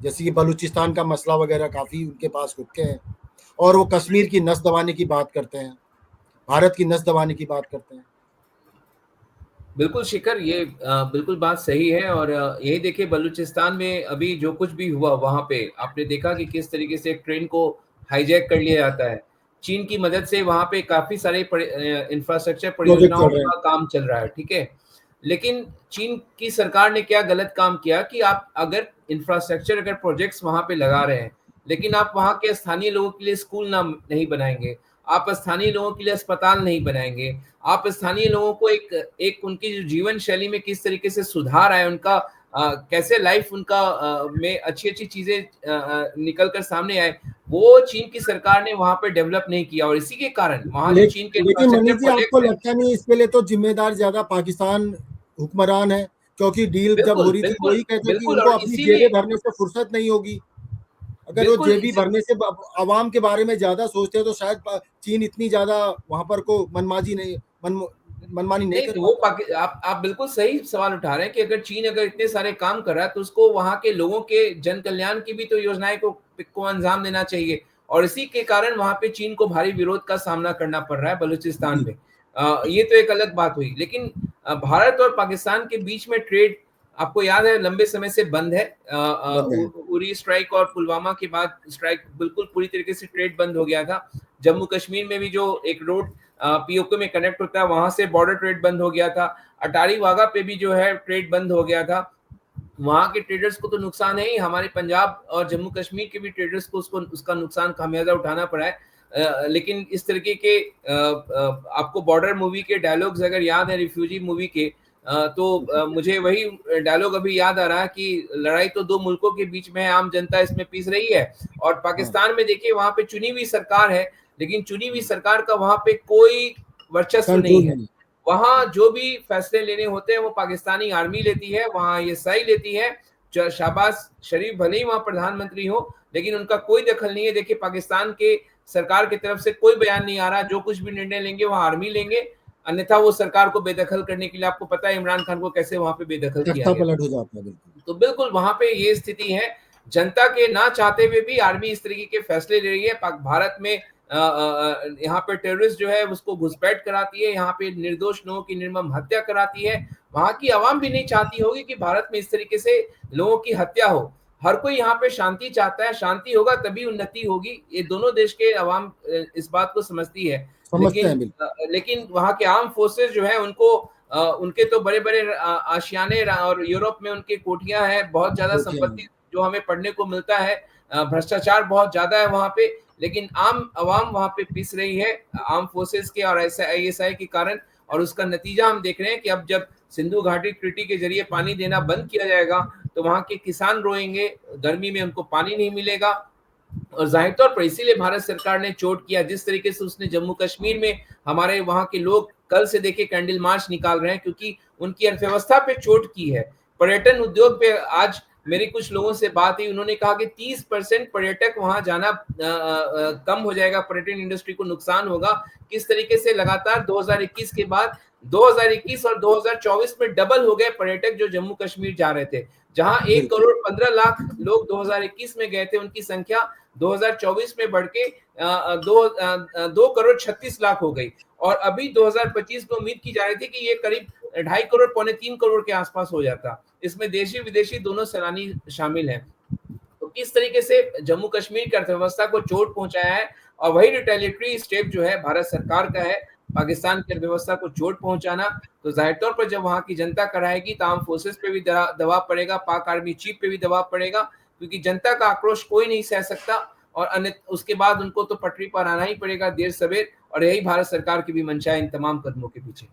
जैसे कि बलूचिस्तान का मसला वगैरह काफी उनके पास खुद के हैं, और वो कश्मीर की नस दबाने की बात करते हैं, भारत की नस दबाने की बात करते हैं। बिल्कुल शिखर, ये बिल्कुल बात सही है। और यही देखिए बलूचिस्तान में अभी जो कुछ भी हुआ वहां पे आपने देखा कि किस तरीके से एक ट्रेन को हाईजैक कर लिया जाता है। चीन की मदद से वहां पे काफी सारे इंफ्रास्ट्रक्चर परियोजनाओं का काम चल रहा है, ठीक है। लेकिन चीन की सरकार ने क्या गलत काम किया कि आप अगर इंफ्रास्ट्रक्चर अगर प्रोजेक्ट्स वहां पे लगा रहे हैं, लेकिन आप वहां के स्थानीय लोगों के लिए स्कूल नहीं बनाएंगे, आप स्थानीय लोगों के लिए अस्पताल नहीं बनाएंगे, आप स्थानीय लोगों को एक उनकी जो जीवन शैली में किस तरीके से सुधार आए, उनका कैसे लाइफ उनका में अच्छी चीजें निकल कर सामने आए, वो चीन की सरकार ने वहां पे डेवलप नहीं किया। और इसी के कारण वहां जो चीन के लेकिन मनीष जी, आपको लगता नहीं इसके लिए तो जिम्मेदार ज्यादा पाकिस्तान हुक्मरान है? क्योंकि डील जब हो रही थी वही कहते हैं कि उनको अपनी जेबें भरने से फुर्सत नहीं होगी। अगर वो जेबी भरने से आवाम के बारे में ज्यादा सोचते हैं तो शायद चीन इतनी ज्यादा वहां पर को मनमानी नहीं कर। वो आप बिल्कुल सही सवाल उठा रहे हैं कि अगर चीन अगर इतने सारे काम कर रहा है तो उसको वहां के लोगों के जन कल्याण की भी तो योजनाएं को अंजाम देना चाहिए। और इसी के कारण वहां पे चीन को भारी विरोध का सामना करना पड़ रहा है बलूचिस्तान में। ये तो एक अलग बात हुई। लेकिन भारत और पाकिस्तान के बीच में ट्रेड आपको याद है लंबे समय से बंद है। उरी स्ट्राइक और पुलवामा के बाद स्ट्राइक बिल्कुल पूरी तरीके से ट्रेड बंद हो गया था। जम्मू कश्मीर में भी जो एक रोड पीओके में कनेक्ट होता है वहां से बॉर्डर ट्रेड बंद हो गया था। अटारी वाघा पे भी जो है ट्रेड बंद हो गया था। वहां के ट्रेडर्स को तो नुकसान है ही, हमारे पंजाब और जम्मू कश्मीर के भी ट्रेडर्स को उसका नुकसान खामियाजा उठाना पड़ा है। लेकिन इस तरीके के आपको बॉर्डर मूवी के डायलॉग्स अगर याद है, रिफ्यूजी मूवी के, तो मुझे वही डायलॉग अभी याद आ रहा है कि लड़ाई तो दो मुल्कों के बीच में है, आम जनता इसमें पीस रही है। और पाकिस्तान में देखिए वहां पे चुनी हुई सरकार है, लेकिन चुनी हुई सरकार का वहां पे कोई वर्चस्व नहीं है। वहां जो भी फैसले लेने होते हैं वो पाकिस्तानी आर्मी लेती है, वहां ISI लेती है। शहबाज शरीफ भले ही वहां प्रधानमंत्री हो, लेकिन उनका कोई दखल नहीं है। देखिए पाकिस्तान के सरकार की तरफ से कोई बयान नहीं आ रहा, जो कुछ भी निर्णय लेंगे वहां आर्मी लेंगे, अन्यथा वो सरकार को बेदखल करने के लिए, आपको पता है इमरान खान को कैसे वहां पे बेदखल किया तख्ता गया। पलट हो जाता है। बिल्कुल तो बिल्कुल वहां पे ये स्थिति है, जनता के ना चाहते हुए भी आर्मी इस तरीके के फैसले ले रही है। भारत में यहाँ पे टेररिस्ट जो है उसको घुसपैठ कराती है, यहाँ पे निर्दोष लोगों की निर्मम हत्या कराती है। वहां की आवाम भी नहीं चाहती होगी कि भारत में इस तरीके से लोगों की हत्या हो। हर कोई यहाँ पे शांति चाहता है, शांति होगा तभी उन्नति होगी, ये दोनों देश के आवाम इस बात को समझती है। समझते हैं। बिल्कुल लेकिन वहां के आर्म फोर्सेस जो है उनको उनके तो बड़े बड़े आशियाने और यूरोप में उनकी कोठियां हैं, बहुत ज्यादा संपत्ति जो हमें पढ़ने को मिलता है, भ्रष्टाचार बहुत ज्यादा है वहां पे, लेकिन आम आवाम वहां पे पिस रही है आर्म फोर्सेस के और ISI के कारण। और उसका नतीजा हम देख रहे हैं कि अब जब सिंधु घाटी ट्रीटी के जरिए पानी देना बंद किया जाएगा तो वहां के किसान रोएंगे, गर्मी में उनको पानी नहीं मिलेगा। और जाहिर तौर पर इसीलिए भारत सरकार ने चोट किया, जिस तरीके से उसने जम्मू कश्मीर में हमारे वहां के लोग कल से देखे कैंडल मार्च निकाल रहे हैं, क्योंकि उनकी अर्थव्यवस्था पे चोट की है। पर्यटन उद्योग पे आज मेरी कुछ लोगों से बात हुई, उन्होंने कहा कि 30% पर्यटक वहां जाना कम हो जाएगा, पर्यटन इंडस्ट्री को नुकसान होगा। किस तरीके से लगातार 2021 के बाद 2021 और 2024 में डबल हो गए पर्यटक जो जम्मू कश्मीर जा रहे थे। जहां 1 करोड़ 15 लाख लोग 2021 में गए थे, उनकी संख्या 2024 में बढ़ के 2 करोड़ 36 लाख हो गई। और अभी 2025 में उम्मीद की जा रही थी कि ये करीब 2.5 करोड़ पौने 3 करोड़ के आसपास हो जाता। इसमें देशी विदेशी दोनों सैलानी शामिल हैं। तो किस तरीके से जम्मू कश्मीर की अर्थव्यवस्था को चोट पहुंचाया है, और वही रिटेलिटरी स्टेप जो है भारत सरकार का है, पाकिस्तान की अर्थव्यवस्था को चोट पहुंचाना। तो जाहिर तौर पर जब वहां की जनता कराएगी तो आर्म फोर्सेस पे भी दबाव पड़ेगा, पाक आर्मी चीफ पे भी दबाव पड़ेगा, क्योंकि जनता का आक्रोश कोई नहीं सह सकता। और अन्य उसके बाद उनको तो पटरी पर आना ही पड़ेगा देर सवेर, और यही भारत सरकार की भी मंशा है इन तमाम कदमों के पीछे।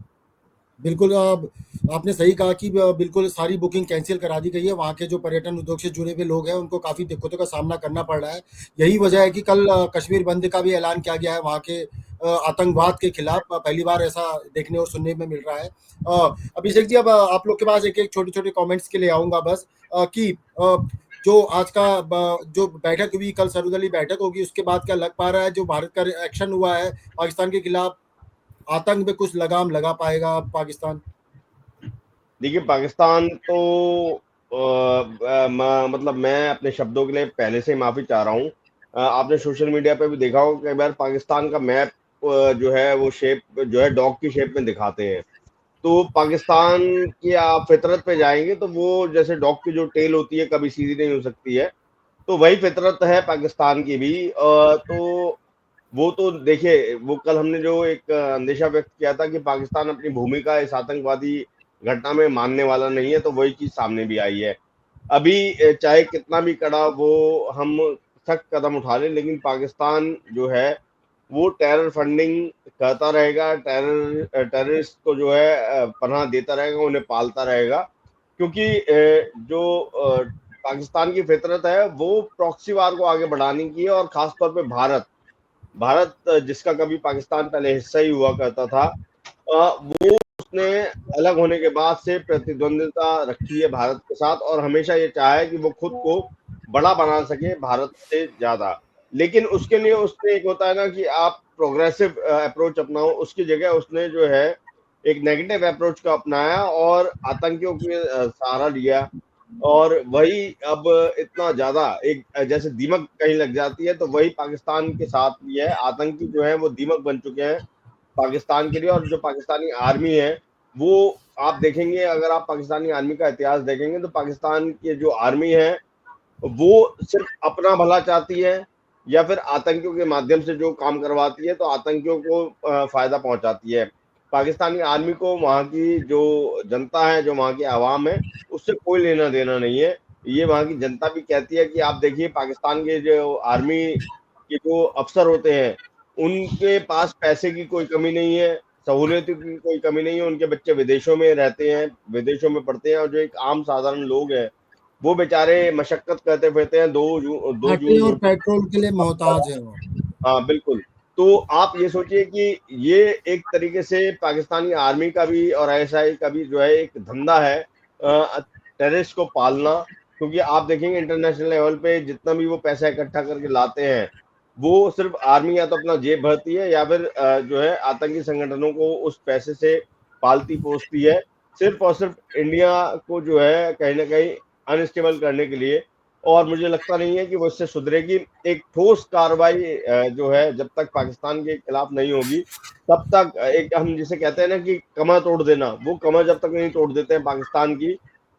बिल्कुल आपने सही कहा कि बिल्कुल सारी बुकिंग कैंसिल करा दी गई है। वहाँ के जो पर्यटन उद्योग से जुड़े हुए लोग हैं उनको काफ़ी दिक्कतों का सामना करना पड़ रहा है। यही वजह है कि कल कश्मीर बंद का भी ऐलान किया गया है वहाँ के आतंकवाद के खिलाफ। पहली बार ऐसा देखने और सुनने में मिल रहा है। अभिषेक जी, अब आप लोग के पास एक एक छोटे छोटे कॉमेंट्स के लिए आऊँगा बस, कि जो आज का जो बैठक हुई कल, सर्वदलीय बैठक होगी, उसके बाद क्या लग पा रहा है जो भारत का एक्शन हुआ है पाकिस्तान के खिलाफ, आतंक में कुछ लगाम लगा पाएगा पाकिस्तान? देखिए पाकिस्तान तो मतलब मैं अपने शब्दों के लिए पहले से ही माफी चाह रहा हूँ। आपने सोशल मीडिया पे भी देखा होगा कई बार पाकिस्तान का मैप जो है वो शेप जो है डॉग की शेप में दिखाते हैं। तो पाकिस्तान की आप फितरत पे जाएंगे तो वो जैसे डॉग की जो टेल होती है कभी सीधी नहीं हो सकती है, तो वही फितरत है पाकिस्तान की भी। तो वो तो देखिए, वो कल हमने जो एक अंदेशा व्यक्त किया था कि पाकिस्तान अपनी भूमिका इस आतंकवादी घटना में मानने वाला नहीं है, तो वही चीज सामने भी आई है। अभी चाहे कितना भी कड़ा वो हम सख्त कदम उठा लें, लेकिन पाकिस्तान जो है वो टेरर फंडिंग करता रहेगा, टेररिस्ट को जो है पनाह देता रहेगा, उन्हें पालता रहेगा। क्योंकि जो पाकिस्तान की फितरत है वो प्रॉक्सी वार को आगे बढ़ाने की है, और खासतौर पे भारत जिसका कभी पाकिस्तान पहले हिस्सा ही हुआ करता था, वो उसने अलग होने के बाद से प्रतिद्वंदिता रखी है भारत के साथ, और हमेशा ये चाहा है कि वो खुद को बड़ा बना सके भारत से ज्यादा। लेकिन उसके लिए उसने एक होता है ना कि आप प्रोग्रेसिव अप्रोच अपनाओ, उसकी जगह उसने जो है एक नेगेटिव अप्रोच को अपनाया और आतंकियों के सहारा लिया। और वही अब इतना ज्यादा एक जैसे दीमक कहीं लग जाती है, तो वही पाकिस्तान के साथ भी है। आतंकी जो है वो दीमक बन चुके हैं पाकिस्तान के लिए। और जो पाकिस्तानी आर्मी है वो आप देखेंगे, अगर आप पाकिस्तानी आर्मी का इतिहास देखेंगे तो पाकिस्तान की जो आर्मी है वो सिर्फ अपना भला चाहती है, या फिर आतंकियों के माध्यम से जो काम करवाती है तो आतंकियों को फायदा पहुंचाती है। पाकिस्तानी आर्मी को वहाँ की जो जनता है, जो वहाँ की आवाम है, उससे कोई लेना देना नहीं है। ये वहाँ की जनता भी कहती है कि आप देखिए पाकिस्तान के जो आर्मी के जो अफसर होते हैं उनके पास पैसे की कोई कमी नहीं है, सहूलियतों की कोई कमी नहीं है। उनके बच्चे विदेशों में रहते हैं, विदेशों में पढ़ते हैं, और जो एक आम साधारण लोग हैं वो बेचारे मशक्कत करते फिरते हैं। 2 जून और पेट्रोल के लिए मोहताज है वो। हाँ बिल्कुल। तो आप ये सोचिए कि ये एक तरीके से पाकिस्तानी आर्मी का भी और आईएसआई का भी जो है एक धंधा है टेररिस्ट को पालना, क्योंकि आप देखेंगे इंटरनेशनल लेवल पे जितना भी वो पैसा इकट्ठा करके लाते हैं, वो सिर्फ आर्मी या तो अपना जेब भरती है या फिर जो है आतंकी संगठनों को उस पैसे से पालती पोसती है, सिर्फ और सिर्फ इंडिया को जो है कहीं ना कहीं अनस्टेबल करने के लिए। और मुझे लगता नहीं है कि वो इससे सुधरेगी। एक ठोस कार्रवाई जो है जब तक पाकिस्तान के खिलाफ नहीं होगी, तब तक एक हम जिसे कहते हैं ना कि कमर तोड़ देना, वो कमर जब तक नहीं तोड़ देते हैं पाकिस्तान की,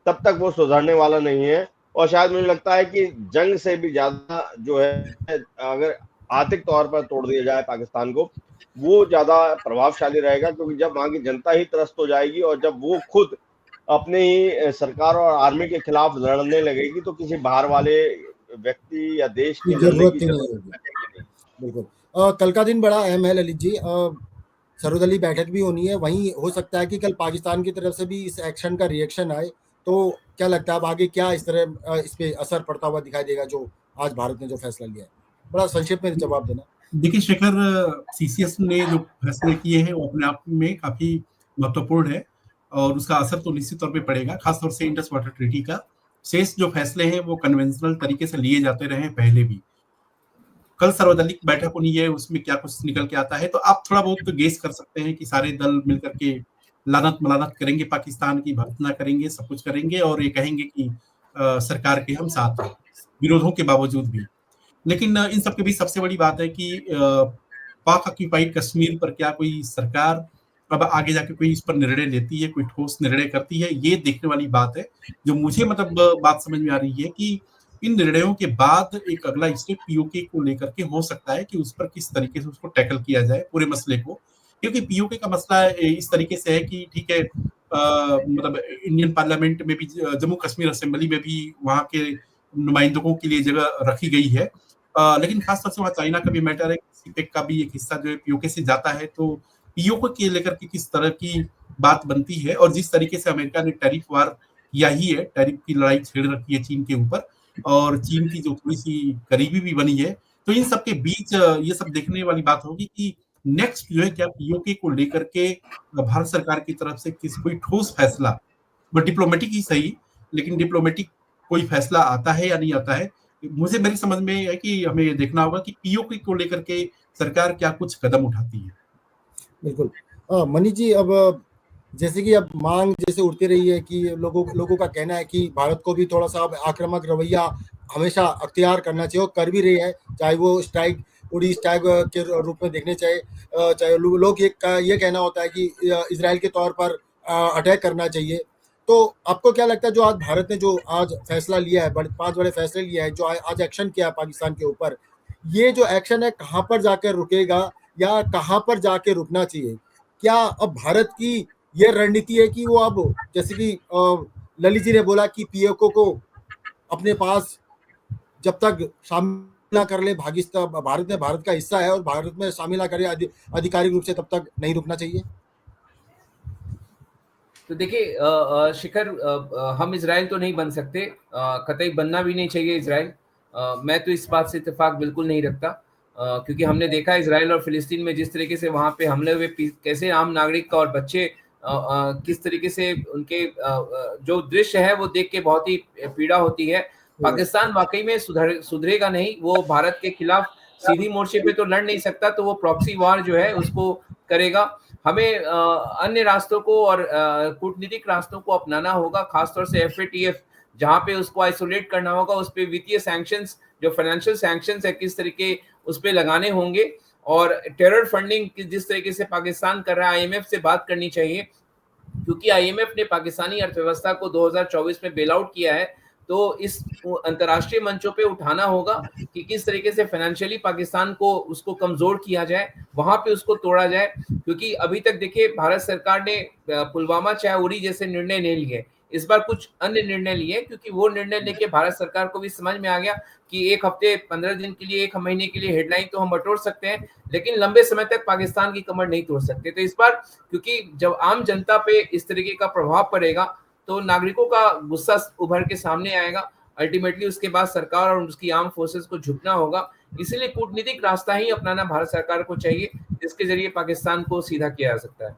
तब तक वो सुधरने वाला नहीं है। और शायद मुझे लगता है कि जंग से भी ज्यादा जो है अगर आर्थिक तौर पर तोड़ दिया जाए पाकिस्तान को, वो ज्यादा प्रभावशाली रहेगा, क्योंकि जब वहां की जनता ही त्रस्त हो जाएगी और जब वो खुद अपने ही सरकार और आर्मी के खिलाफ लड़ने लगेगी, तो किसी बाहर वाले व्यक्ति या देश की लड़ने की नहीं होगी। बिल्कुल। कल का दिन बड़ा अहम है ललित जी। सर्वदलीय बैठक भी होनी है, वहीं हो सकता है कि कल पाकिस्तान की तरफ से भी इस एक्शन का रिएक्शन आए। तो क्या लगता है अब आगे क्या इस तरह इस पे असर पड़ता हुआ दिखाई देगा जो आज भारत ने जो फैसला लिया है? बड़ा संक्षेप में जवाब देना। देखिए शेखर, सीसीएस ने जो फैसले किए हैं वो अपने आप में काफी महत्वपूर्ण है और उसका असर तो निश्चित तौर पे पड़ेगा, खासतौर से इंडस वाटर ट्रीटी का। शेष जो फैसले हैं वो कन्वेंशनल तरीके से लिए जाते रहे पहले भी। कल सर्वदलीय बैठक होनी है, उसमें क्या कुछ निकल के आता है तो आप थोड़ा बहुत तो गेस कर सकते हैं कि सारे दल मिलकर के लानत मलानत करेंगे पाकिस्तान की, भर्त्सना करेंगे, सब कुछ करेंगे और ये कहेंगे कि सरकार के हम साथ हैं विरोधों के बावजूद भी। लेकिन इन सबके बीच सबसे बड़ी बात है कि पाक ऑक्यूपाइड कश्मीर पर क्या कोई सरकार अब आगे जाके कोई इस पर निर्णय लेती है, कोई ठोस निर्णय करती है, ये देखने वाली बात है। जो मुझे मतलब बात समझ में आ रही है कि इन निर्णयों के बाद एक अगला स्टेप पीओके को लेकर के हो सकता है कि उस पर किस तरीके से उसको टैकल किया जाए पूरे मसले को, क्योंकि पीओके का मसला इस तरीके से है कि ठीक है मतलब इंडियन पार्लियामेंट में भी, जम्मू कश्मीर असेंबली में भी वहां के नुमाइंदों के लिए जगह रखी गई है, लेकिन खासतौर से वहाँ चाइना का भी मैटर है, सीपेक का भी एक हिस्सा जो है पीओके से जाता है। तो पीओके के लेकर के किस तरह की बात बनती है, और जिस तरीके से अमेरिका ने टैरिफ वार किया ही है, टैरिफ की लड़ाई छेड़ रखी है चीन के ऊपर, और चीन की जो थोड़ी सी करीबी भी बनी है, तो इन सबके बीच ये सब देखने वाली बात होगी कि नेक्स्ट जो है क्या पीओके को लेकर के भारत सरकार की तरफ से कोई ठोस फैसला, वो डिप्लोमेटिक ही सही, लेकिन डिप्लोमेटिक कोई फैसला आता है या नहीं आता है। मुझे मेरी समझ में है कि हमें ये देखना होगा कि पीओके को लेकर के सरकार क्या कुछ कदम उठाती है। बिल्कुल। मनीष जी, अब जैसे कि अब मांग जैसे उठती रही है कि लोगों का कहना है कि भारत को भी थोड़ा सा अब आक्रामक रवैया हमेशा अख्तियार करना चाहिए और कर भी रही है, चाहे वो स्ट्राइक उड़ी स्ट्राइक के रूप में देखने चाहे लोग ये कहना होता है कि इजराइल के तौर पर अटैक करना चाहिए। तो आपको क्या लगता है जो आज भारत ने जो आज फैसला लिया है, 5 बड़े फैसले लिया है, जो आज एक्शन किया है पाकिस्तान के ऊपर, ये जो एक्शन है कहाँ पर जाकर रुकेगा या कहाँ पर जाके रुकना चाहिए? क्या अब भारत की ये रणनीति है कि वो अब जैसे कि ललित जी ने बोला कि पीओके को अपने पास जब तक शामिल ना कर ले भारत का हिस्सा है और भारत में शामिल ना करे आधिकारिक रूप से, तब तक नहीं रुकना चाहिए? तो देखिए शिखर, हम इजराइल तो नहीं बन सकते, कतई बनना भी नहीं चाहिए इजराइल। मैं तो इस बात से इत्तेफाक बिल्कुल नहीं रखता, क्योंकि हमने देखा इजराइल और फिलिस्तीन में जिस तरीके से वहां पे हमले हुए, कैसे आम नागरिक का और बच्चे किस तरीके से उनके जो दृश्य है वो देख के बहुत ही पीड़ा होती है। पाकिस्तान वाकई में सुधरेगा नहीं, वो भारत के खिलाफ सीधी मोर्चे पे तो लड़ नहीं सकता, तो वो प्रॉक्सी वार जो है उसको करेगा। हमें अन्य रास्तों को और कूटनीतिक रास्तों को अपनाना होगा, खासतौर से FATF जहां पे उसको आइसोलेट करना होगा, उस पे वित्तीय सैंक्शंस, जो फाइनेंशियल सैंक्शंस है, किस तरीके उस पे लगाने होंगे। और टेरर फंडिंग जिस तरीके से पाकिस्तान कर रहा है, IMF से बात करनी चाहिए, क्योंकि IMF ने पाकिस्तानी अर्थव्यवस्था को 2024 में बेल आउट किया है। तो इस अंतर्राष्ट्रीय मंचों पे उठाना होगा कि किस तरीके से फाइनेंशियली पाकिस्तान को उसको कमजोर किया जाए, वहां पे उसको तोड़ा जाए। क्योंकि अभी तक देखिए भारत सरकार ने पुलवामा चाहे उरी जैसे निर्णय नहीं लिए, इस बार कुछ अन्य निर्णय लिए, क्योंकि वो निर्णय लेके भारत सरकार को भी समझ में आ गया कि 1 हफ्ते 15 दिन के लिए, 1 महीने के लिए हेडलाइन तो हम बटोर सकते हैं, लेकिन लंबे समय तक पाकिस्तान की कमर नहीं तोड़ सकते। तो इस बार क्योंकि जब आम जनता पे इस तरीके का प्रभाव पड़ेगा तो नागरिकों का गुस्सा उभर के सामने आएगा। अल्टीमेटली उसके बाद सरकार और उसकी आर्म फोर्सेस को झुकना होगा। इसीलिए कूटनीतिक रास्ता ही अपनाना भारत सरकार को चाहिए, जिसके जरिए पाकिस्तान को सीधा किया जा सकता है।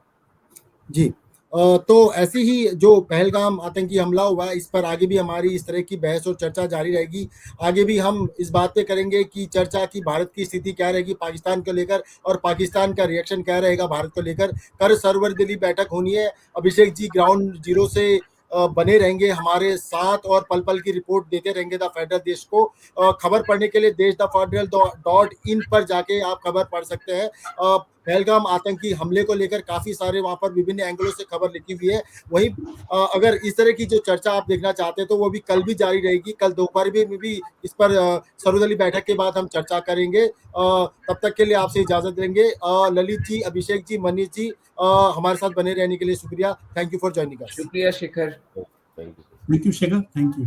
जी, तो ऐसी ही जो पहलगाम आतंकी हमला हुआ है, इस पर आगे भी हमारी इस तरह की बहस और चर्चा जारी रहेगी। आगे भी हम इस बात पे करेंगे कि चर्चा की भारत की स्थिति क्या रहेगी पाकिस्तान को लेकर, और पाकिस्तान का रिएक्शन क्या रहेगा भारत को लेकर। कल सर्वदलीय बैठक होनी है। अभिषेक जी ग्राउंड जीरो से बने रहेंगे हमारे साथ और पल पल की रिपोर्ट देते रहेंगे द फेडरल देश को। खबर पढ़ने के लिए देश द फेडरल.in पर जाके आप खबर पढ़ सकते हैं। पहलगाम आतंकी हमले को लेकर काफी सारे वहां पर विभिन्न एंगलों से खबर लिखी हुई है। वहीं अगर इस तरह की जो चर्चा आप देखना चाहते हैं तो वो भी कल भी जारी रहेगी। कल दोपहर में भी इस पर सर्वदलीय बैठक के बाद हम चर्चा करेंगे। तब तक के लिए आपसे इजाजत देंगे। ललित जी, अभिषेक जी, मनीष जी, हमारे साथ बने रहने के लिए शुक्रिया। Thank you for joining us. शुक्रिया Shekhar. Thank you. Thank you Shekhar, thank you.